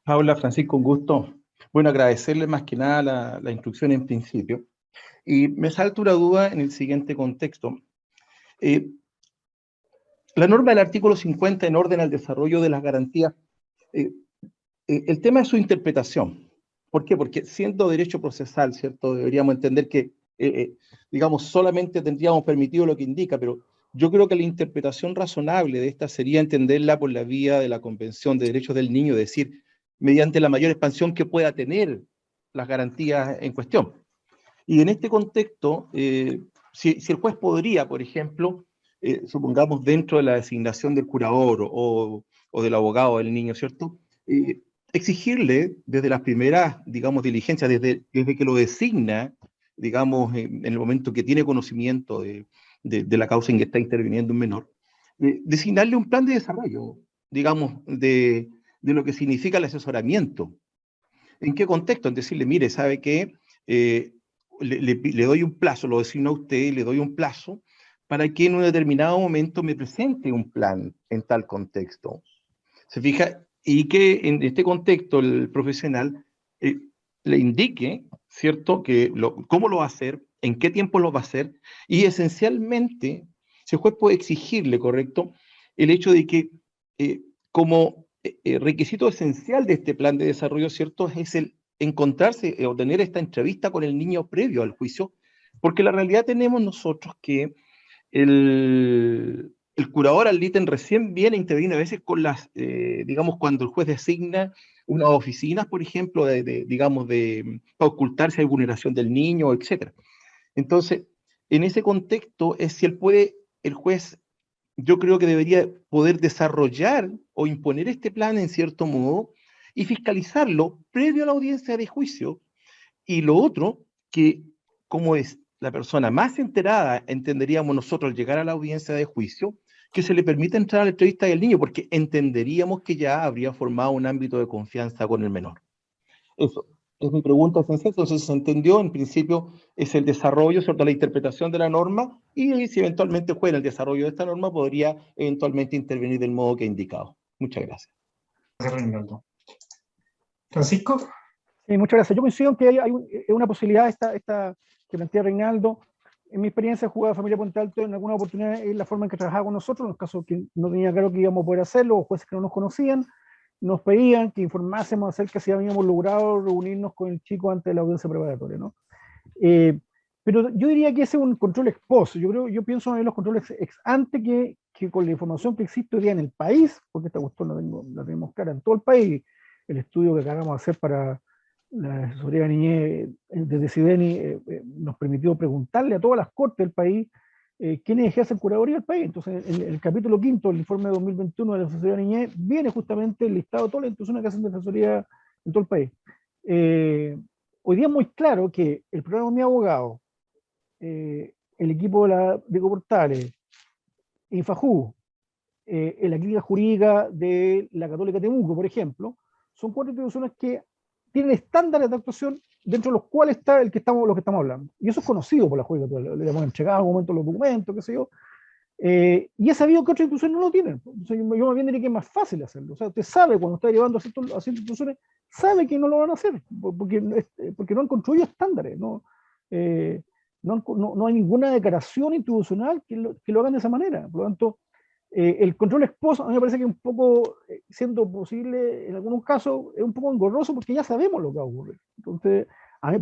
Paula, Francisco, un gusto. Bueno, agradecerle más que nada la instrucción en principio. Y me salta una duda en el siguiente contexto. La norma del artículo 50 en orden al desarrollo de las garantías, el tema es su interpretación. ¿Por qué? Porque siendo derecho procesal, ¿cierto? Deberíamos entender que digamos, solamente tendríamos permitido lo que indica, pero yo creo que la interpretación razonable de esta sería entenderla por la vía de la Convención de Derechos del Niño, es decir, mediante la mayor expansión que pueda tener las garantías en cuestión. Y en este contexto, si el juez podría, por ejemplo, supongamos dentro de la designación del curador o del abogado del niño, ¿cierto? Exigirle desde las primeras, digamos, diligencias, desde que lo designa, digamos, en el momento que tiene conocimiento de la causa en que está interviniendo un menor, designarle un plan de desarrollo, digamos, de lo que significa el asesoramiento. ¿En qué contexto? En decirle, mire, ¿sabe qué? Le doy un plazo, lo designo a usted, le doy un plazo para que en un determinado momento me presente un plan en tal contexto. ¿Se fija? Y que en este contexto el profesional le indique, ¿cierto?, cómo lo va a hacer, en qué tiempo lo va a hacer, y esencialmente, si el juez puede exigirle, ¿correcto?, el hecho de que como requisito esencial de este plan de desarrollo, ¿cierto?, es el encontrarse o tener esta entrevista con el niño previo al juicio, porque la realidad tenemos nosotros que el curador ad litem recién viene a intervenir a veces con digamos, cuando el juez designa unas oficinas, por ejemplo, digamos, para ocultar si hay vulneración del niño, etc. Entonces, en ese contexto es si el juez yo creo que debería poder desarrollar o imponer este plan en cierto modo y fiscalizarlo previo a la audiencia de juicio. Y lo otro, que como es la persona más enterada, entenderíamos nosotros al llegar a la audiencia de juicio, que se le permita entrar a la entrevista del niño, porque entenderíamos que ya habría formado un ámbito de confianza con el menor. Eso es mi pregunta esencial. Entonces se entendió, en principio, es el desarrollo, ¿cierto?, la interpretación de la norma, y si eventualmente fuera el desarrollo de esta norma, podría eventualmente intervenir del modo que he indicado. Muchas gracias. Gracias, Reinaldo. Francisco. Sí, muchas gracias. Yo coincido en que hay una posibilidad esta que plantea Reinaldo. En mi experiencia, jugada Familia Puente Alto, en alguna oportunidad es la forma en que trabajaba con nosotros, en los casos que no tenía claro que íbamos a poder hacerlo, o jueces que no nos conocían, nos pedían que informásemos acerca si habíamos logrado reunirnos con el chico antes de la audiencia preparatoria, ¿no? Pero yo diría que ese es un control ex post. Yo pienso en los controles ex ante que con la información que existe hoy día en el país, porque esta cuestión la tenemos clara en todo el país, el estudio que acabamos de hacer para la asesoría de niñez desde CIDENI nos permitió preguntarle a todas las cortes del país quiénes ejercen curaduría del país. Entonces, en el capítulo 5 del informe de 2021 de la asesoría de niñez viene justamente el listado de todas las instituciones que hacen defensoría en todo el país. Hoy día es muy claro que el programa Mi Abogado, el equipo de la Diego Portales, INFAJU, la clínica jurídica de la Católica Temuco, por ejemplo, son 4 instituciones que tienen estándares de actuación dentro de los cuales está lo que estamos hablando. Y eso es conocido por la judicatura, le hemos entregado en un momento los documentos, qué sé yo, y es sabido que otras instituciones no lo tienen. Entonces, yo más bien diría que es más fácil hacerlo. O sea, usted sabe cuando está llevando a ciertas instituciones, sabe que no lo van a hacer, porque no han construido estándares, no hay ninguna declaración institucional que lo hagan de esa manera. Por lo tanto, el control ex post a mí me parece que un poco, siendo posible en algunos casos, es un poco engorroso porque ya sabemos lo que va a ocurrir. Entonces,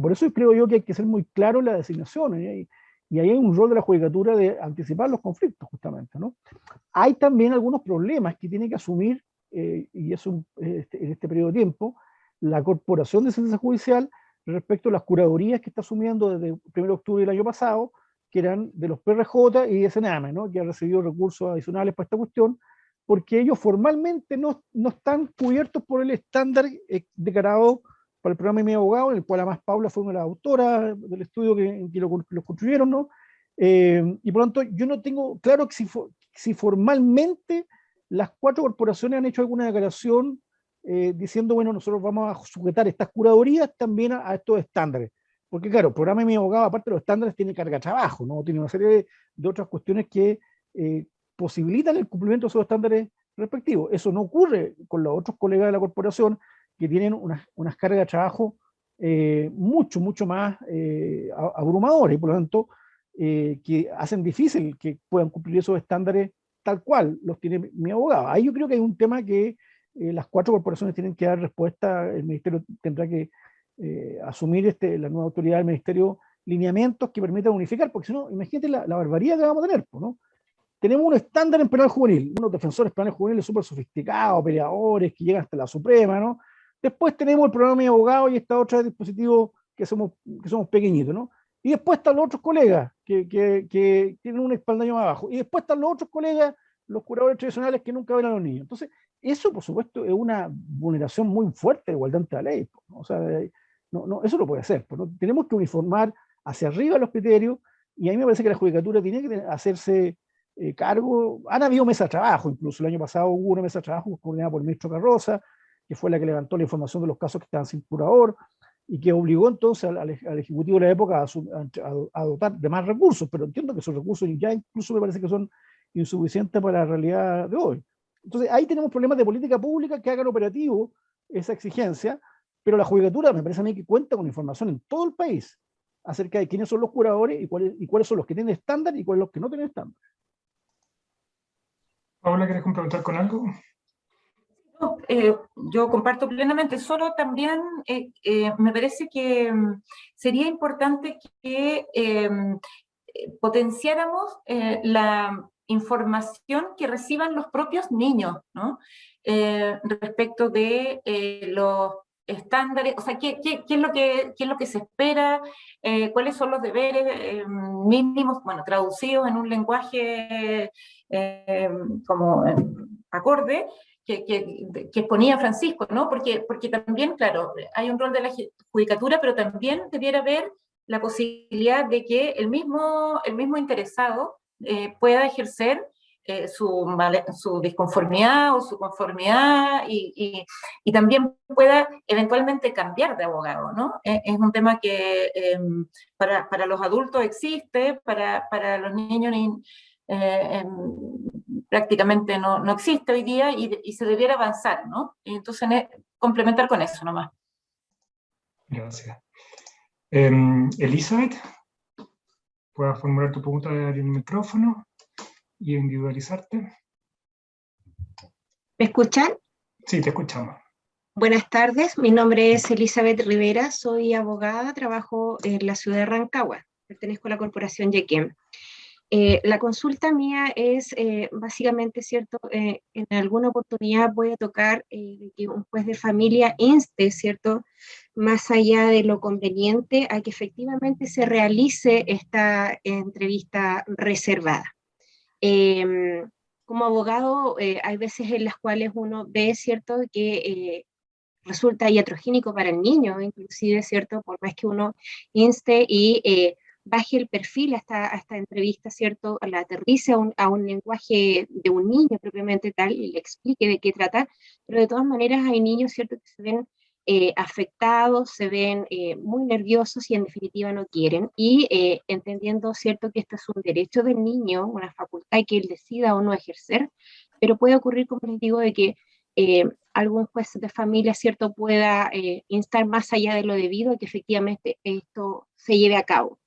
por eso creo yo que hay que ser muy claro en la designación, y ahí hay un rol de la judicatura de anticipar los conflictos, justamente, ¿no? Hay también algunos problemas que tiene que asumir, y eso en este periodo de tiempo, la Corporación de Sentencia Judicial respecto a las curadurías que está asumiendo desde el 1 de octubre del año pasado, que eran de los PRJ y de Sename, ¿no?, que han recibido recursos adicionales para esta cuestión, porque ellos formalmente no están cubiertos por el estándar declarado para el programa de Mi Abogado, en el cual además Paula fue una de las autoras del estudio en que lo construyeron, ¿no? Y por lo tanto, yo no tengo claro que si formalmente las 4 corporaciones han hecho alguna declaración diciendo, bueno, nosotros vamos a sujetar estas curadurías también a estos estándares. Porque claro, el programa de Mi Abogado, aparte de los estándares, tiene carga de trabajo, ¿no? Tiene una serie de otras cuestiones que posibilitan el cumplimiento de esos estándares respectivos. Eso no ocurre con los otros colegas de la corporación, que tienen unas cargas de trabajo mucho más abrumadoras, y por lo tanto que hacen difícil que puedan cumplir esos estándares tal cual los tiene Mi Abogado. Ahí yo creo que hay un tema que las 4 corporaciones tienen que dar respuesta. El Ministerio tendrá que asumir la nueva autoridad del Ministerio lineamientos que permitan unificar, porque si no, imagínate la barbaridad que vamos a tener, ¿no? Tenemos un estándar en penal juvenil, unos defensores penales juveniles súper sofisticados, peleadores, que llegan hasta la Suprema, ¿no? Después tenemos el programa de abogados y esta otra dispositivo que somos pequeñitos, ¿no? Y después están los otros colegas que tienen un espaldaño más abajo. Y después están los otros colegas, los curadores tradicionales que nunca ven a los niños. Entonces, eso por supuesto es una vulneración muy fuerte de igualdad ante la ley, ¿no? O sea, eso no puede ser, ¿no? Tenemos que uniformar hacia arriba los criterios, y a mí me parece que la judicatura tiene que hacerse cargo. Han habido mesas de trabajo, incluso el año pasado hubo una mesa de trabajo coordinada por el ministro Carroza, que fue la que levantó la información de los casos que estaban sin curador, y que obligó entonces al Ejecutivo de la época a dotar de más recursos, pero entiendo que esos recursos ya incluso me parece que son insuficientes para la realidad de hoy. Entonces ahí tenemos problemas de política pública que hagan operativo esa exigencia, pero la judicatura me parece a mí que cuenta con información en todo el país acerca de quiénes son los curadores y cuáles son los que tienen estándar y cuáles son los que no tienen estándar. Paula, ¿quieres complementar con algo? No, yo comparto plenamente, solo también me parece que sería importante que potenciáramos la información que reciban los propios niños, ¿no? Respecto de los estándares, o sea, ¿qué es lo que se espera? ¿Cuáles son los deberes mínimos, bueno, traducidos en un lenguaje como acorde, que exponía Francisco, ¿no? Porque también, claro, hay un rol de la judicatura, pero también debiera haber la posibilidad de que el mismo interesado pueda ejercer su disconformidad o su conformidad y también pueda eventualmente cambiar de abogado, ¿no? Es un tema que para los adultos existe, para los niños prácticamente no existe hoy día y se debiera avanzar, ¿no? Entonces, complementar con eso nomás. Gracias. Elizabeth, puedes formular tu pregunta en el micrófono y individualizarte. ¿Me escuchan? Sí, te escuchamos. Buenas tardes, mi nombre es Elizabeth Rivera, soy abogada, trabajo en la ciudad de Rancagua, pertenezco a la corporación Yequem. La consulta mía es básicamente, ¿cierto? En alguna oportunidad voy a tocar que un juez de familia inste, ¿cierto? Más allá de lo conveniente, a que efectivamente se realice esta entrevista reservada. Como abogado, hay veces en las cuales uno ve, ¿cierto?, que resulta iatrogénico para el niño, inclusive, ¿cierto?, por más que uno inste y baje el perfil a esta entrevista, ¿cierto?, la aterrice a un lenguaje de un niño propiamente tal y le explique de qué trata, pero de todas maneras hay niños, ¿cierto?, que se ven afectados, se ven muy nerviosos y en definitiva no quieren, y entendiendo, ¿cierto?, que esto es un derecho del niño, una facultad que él decida o no ejercer, pero puede ocurrir, como les digo, de que algún juez de familia, ¿cierto?, pueda instar más allá de lo debido a que efectivamente esto se lleve a cabo.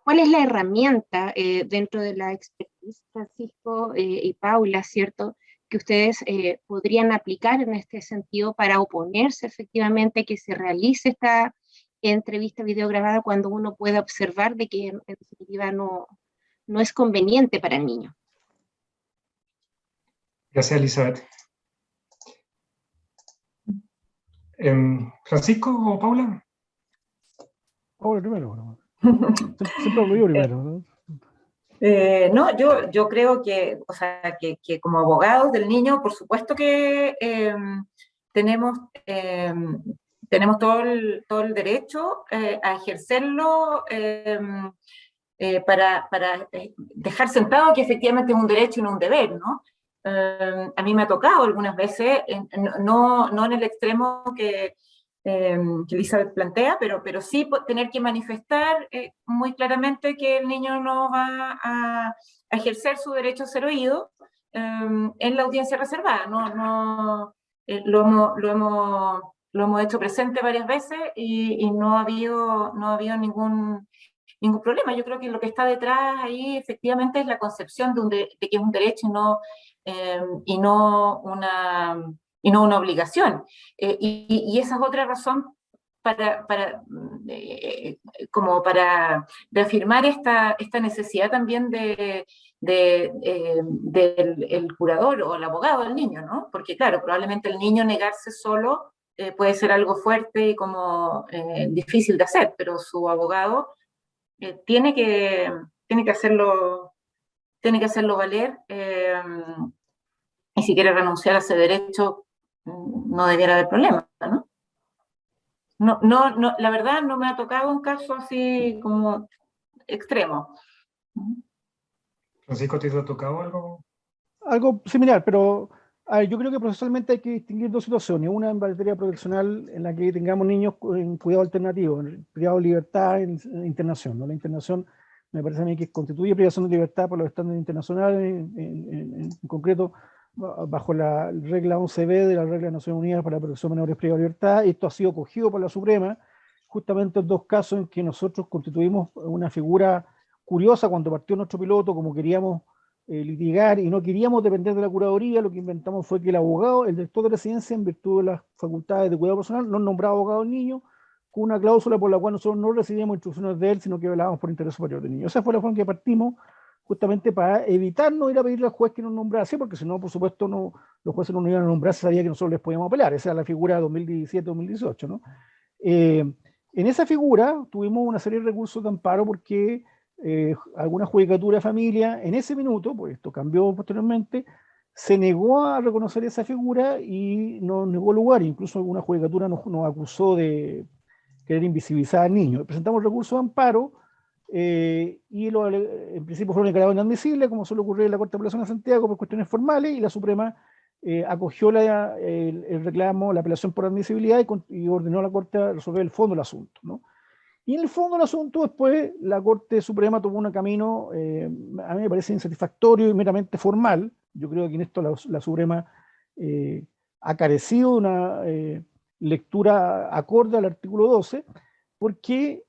¿Cuál es la herramienta dentro de la expertise, Francisco y Paula, ¿cierto?, que ustedes podrían aplicar en este sentido para oponerse efectivamente a que se realice esta entrevista videograbada cuando uno pueda observar de que en definitiva no es conveniente para el niño? Gracias, Elizabeth. ¿Francisco o Paula? Paula primero. Siempre hablo yo primero, ¿no? No, yo creo que, o sea, que como abogados del niño, por supuesto que tenemos todo el derecho a ejercerlo para dejar sentado que efectivamente es un derecho y no un deber, ¿no? A mí me ha tocado algunas veces, no en el extremo que Elizabeth plantea, pero sí tener que manifestar muy claramente que el niño no va a ejercer su derecho a ser oído en la audiencia reservada. Lo hemos hecho presente varias veces y no ha habido ningún problema. Yo creo que lo que está detrás ahí efectivamente es la concepción de que es un derecho y no una obligación. Y esa es otra razón como para reafirmar esta necesidad también del curador o el abogado del niño, ¿no? Porque claro, probablemente el niño negarse solo puede ser algo fuerte y como difícil de hacer, pero su abogado tiene que hacerlo valer, y si quiere renunciar a ese derecho no debiera haber problema, ¿no? La verdad no me ha tocado un caso así como extremo. Francisco, ¿te ha tocado algo? Algo similar, pero yo creo que procesalmente hay que distinguir dos situaciones. Una en materia profesional en la que tengamos niños en cuidado alternativo, en privado de libertad, en internación, ¿no? La internación me parece a mí que constituye privación de libertad por los estándares internacionales, en concreto bajo la regla 11b de la regla de Naciones Unidas para la protección de menores privados de libertad. Esto ha sido cogido por la Suprema, justamente en dos casos en que nosotros constituimos una figura curiosa cuando partió nuestro piloto, como queríamos litigar y no queríamos depender de la curaduría. Lo que inventamos fue que el abogado, el director de residencia, en virtud de las facultades de cuidado personal, nos nombraba abogado del niño, con una cláusula por la cual nosotros no recibíamos instrucciones de él, sino que velábamos por interés superior del niño. Esa fue la forma en que partimos. justamente para evitar no ir a pedirle al juez que nos nombrase, porque si no, por supuesto, no, los jueces no nos iban a nombrar, se sabía que nosotros les podíamos apelar. Esa era la figura de 2017-2018, ¿no? En esa figura tuvimos una serie de recursos de amparo porque alguna judicatura de familia en ese minuto, pues esto cambió posteriormente, se negó a reconocer esa figura y nos negó lugar. Incluso alguna judicatura nos acusó de querer invisibilizar al niño. Presentamos recursos de amparo y en principio fueron declarados inadmisibles, como suele ocurrir en la Corte de Apelación de Santiago por cuestiones formales, y la Suprema acogió el reclamo, la apelación por admisibilidad y ordenó a la Corte a resolver el fondo del asunto, ¿no? Y en el fondo del asunto, después, la Corte Suprema tomó un camino, a mí me parece insatisfactorio y meramente formal. Yo creo que en esto la Suprema ha carecido de una lectura acorde al artículo 12, porque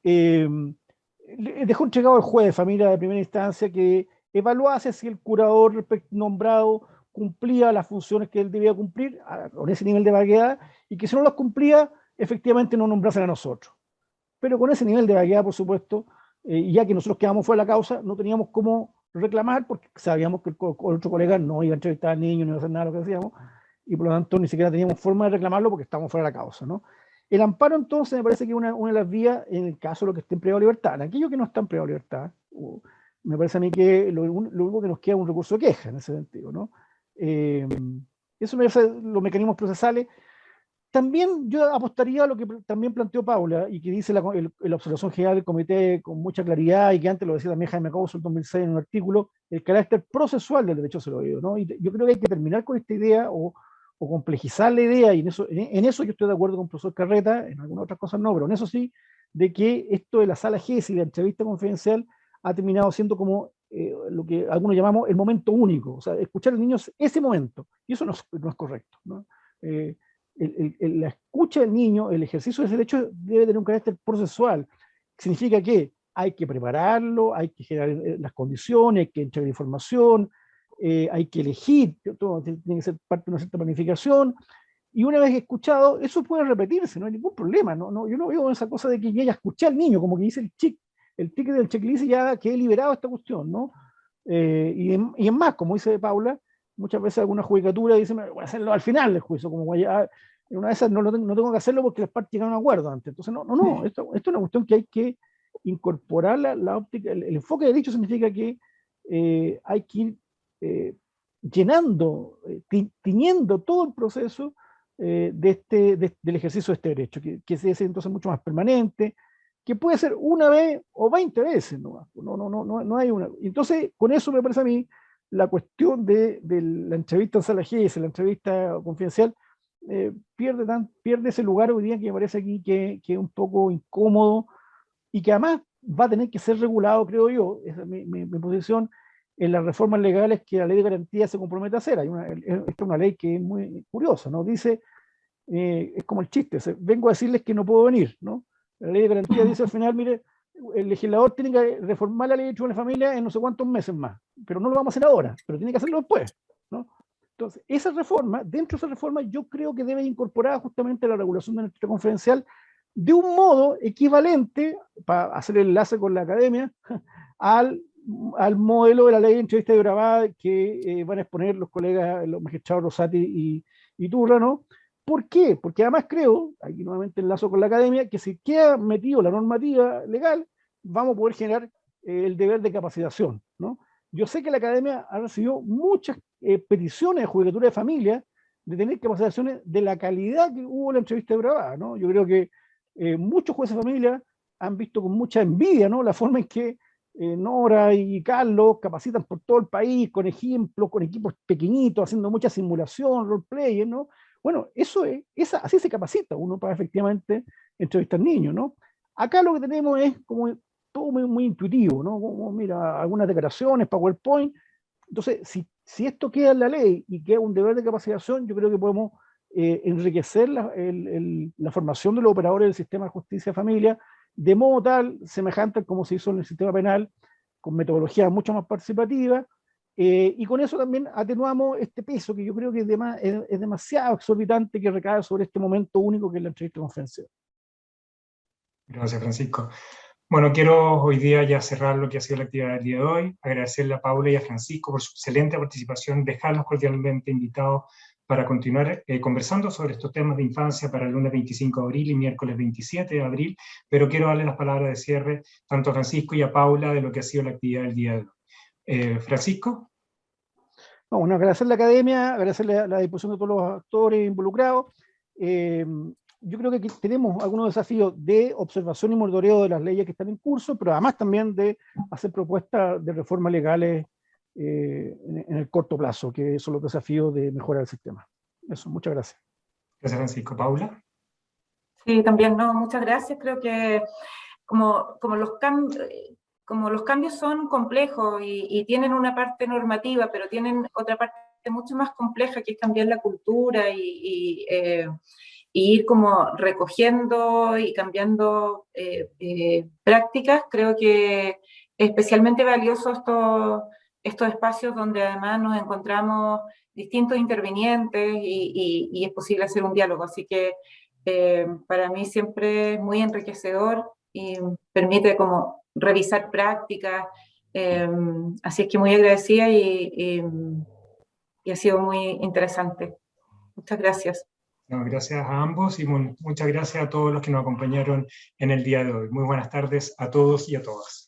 dejó entregado al juez de familia de primera instancia que evaluase si el curador nombrado cumplía las funciones que él debía cumplir con ese nivel de vaguedad, y que si no las cumplía, efectivamente no nombrasen a nosotros. Pero con ese nivel de vaguedad, por supuesto, ya que nosotros quedamos fuera de la causa, no teníamos cómo reclamar, porque sabíamos que el otro colega no iba a entrevistar al niño, no iba a hacer nada de lo que decíamos, y por lo tanto ni siquiera teníamos forma de reclamarlo porque estábamos fuera de la causa, ¿no? El amparo, entonces, me parece que es una de las vías en el caso de lo que esté en privado de libertad. En aquello que no está en privado de libertad, me parece a mí que lo único que nos queda es un recurso de queja en ese sentido, ¿no? Eso me parece los mecanismos procesales. También yo apostaría a lo que también planteó Paula y que dice la observación general del comité con mucha claridad, y que antes lo decía también Jaime Couso en 2006 en un artículo, el carácter procesual del derecho a ser oído, ¿no? Y yo creo que hay que terminar con esta idea o complejizar la idea, y en eso yo estoy de acuerdo con el profesor Carreta, en algunas otras cosas no, pero en eso sí, de que esto de la sala GES y la entrevista confidencial ha terminado siendo como lo que algunos llamamos el momento único, o sea, escuchar al niño ese momento, y eso no es correcto, ¿no? La escucha del niño, el ejercicio de ese derecho debe tener un carácter procesual. Significa que hay que prepararlo, hay que generar las condiciones, hay que entregar información, hay que elegir, todo tiene que ser parte de una cierta planificación, y una vez escuchado, eso puede repetirse, no hay ningún problema. Yo no veo esa cosa de que ya escuché al niño, como que dice el ticket del checklist, y ya quedé liberado de esta cuestión, ¿no? Y es más, como dice Paula, muchas veces alguna judicatura dice, voy a hacerlo al final del juicio, como ya, en una de esas no tengo que hacerlo porque las partes llegaron a un acuerdo antes. Entonces, esto es una cuestión que hay que incorporar la óptica, el enfoque de dicho significa que hay que ir llenando, tiñendo todo el proceso del ejercicio de este derecho, que se hace entonces mucho más permanente, que puede ser una vez o 20 veces, no hay una. Entonces, con eso me parece a mí, la cuestión de la entrevista en sala GES, la entrevista confidencial, pierde ese lugar hoy día que me parece aquí que es un poco incómodo, y que además va a tener que ser regulado, creo yo, esa es mi posición, en las reformas legales que la ley de garantía se compromete a hacer. Esta es una ley que es muy curiosa, ¿no? Dice, es como el chiste, vengo a decirles que no puedo venir, ¿no? La ley de garantía dice al final, mire, el legislador tiene que reformar la ley de hecho de la familia en no sé cuántos meses más, pero no lo vamos a hacer ahora, pero tiene que hacerlo después, ¿no? Entonces, esa reforma, dentro de esa reforma, yo creo que debe incorporar justamente la regulación de la entrevista confidencial de un modo equivalente, para hacer el enlace con la academia, al modelo de la ley de entrevista de grabada que van a exponer los colegas, los magistrados Rosati y Turra, ¿no? ¿Por qué? Porque además creo, aquí nuevamente enlazo con la academia, que si queda metido la normativa legal, vamos a poder generar el deber de capacitación, ¿no? Yo sé que la academia ha recibido muchas peticiones de judicatura de familia de tener capacitaciones de la calidad que hubo en la entrevista grabada, ¿no? Yo creo que muchos jueces de familia han visto con mucha envidia, ¿no?, la forma en que Nora y Carlos capacitan por todo el país, con ejemplos, con equipos pequeñitos, haciendo mucha simulación, roleplay, ¿no? Bueno, así se capacita uno para efectivamente entrevistar niños, ¿no? Acá lo que tenemos es como todo muy intuitivo, ¿no? Como, mira, algunas declaraciones, PowerPoint. Entonces, si esto queda en la ley y queda un deber de capacitación, yo creo que podemos enriquecer la formación de los operadores del sistema de justicia y familia, de modo tal, semejante a como se hizo en el sistema penal, con metodología mucho más participativa, y con eso también atenuamos este peso que yo creo que es demasiado exorbitante que recae sobre este momento único que es la entrevista confidencial. Gracias, Francisco. Bueno, quiero hoy día ya cerrar lo que ha sido la actividad del día de hoy, agradecerle a Paula y a Francisco por su excelente participación, dejarlos cordialmente invitados para continuar conversando sobre estos temas de infancia para el lunes 25 de abril y miércoles 27 de abril, pero quiero darle las palabras de cierre tanto a Francisco y a Paula de lo que ha sido la actividad del día de hoy. Francisco. Bueno, agradecer a la academia, agradecerle a la disposición de todos los actores involucrados. Yo creo que aquí tenemos algunos desafíos de observación y monitoreo de las leyes que están en curso, pero además también de hacer propuestas de reformas legales en el corto plazo, que son los desafíos de mejorar el sistema. Eso, muchas gracias. Gracias, Francisco. Paula. Sí, también, no, muchas gracias. Creo que como los cambios son complejos y tienen una parte normativa, pero tienen otra parte mucho más compleja, que es cambiar la cultura y ir como recogiendo y cambiando prácticas. Creo que es especialmente valioso estos espacios donde además nos encontramos distintos intervinientes y es posible hacer un diálogo. Así que para mí siempre es muy enriquecedor y permite como revisar prácticas. Así es que muy agradecida y ha sido muy interesante. Muchas gracias. No, gracias a ambos y muchas gracias a todos los que nos acompañaron en el día de hoy. Muy buenas tardes a todos y a todas.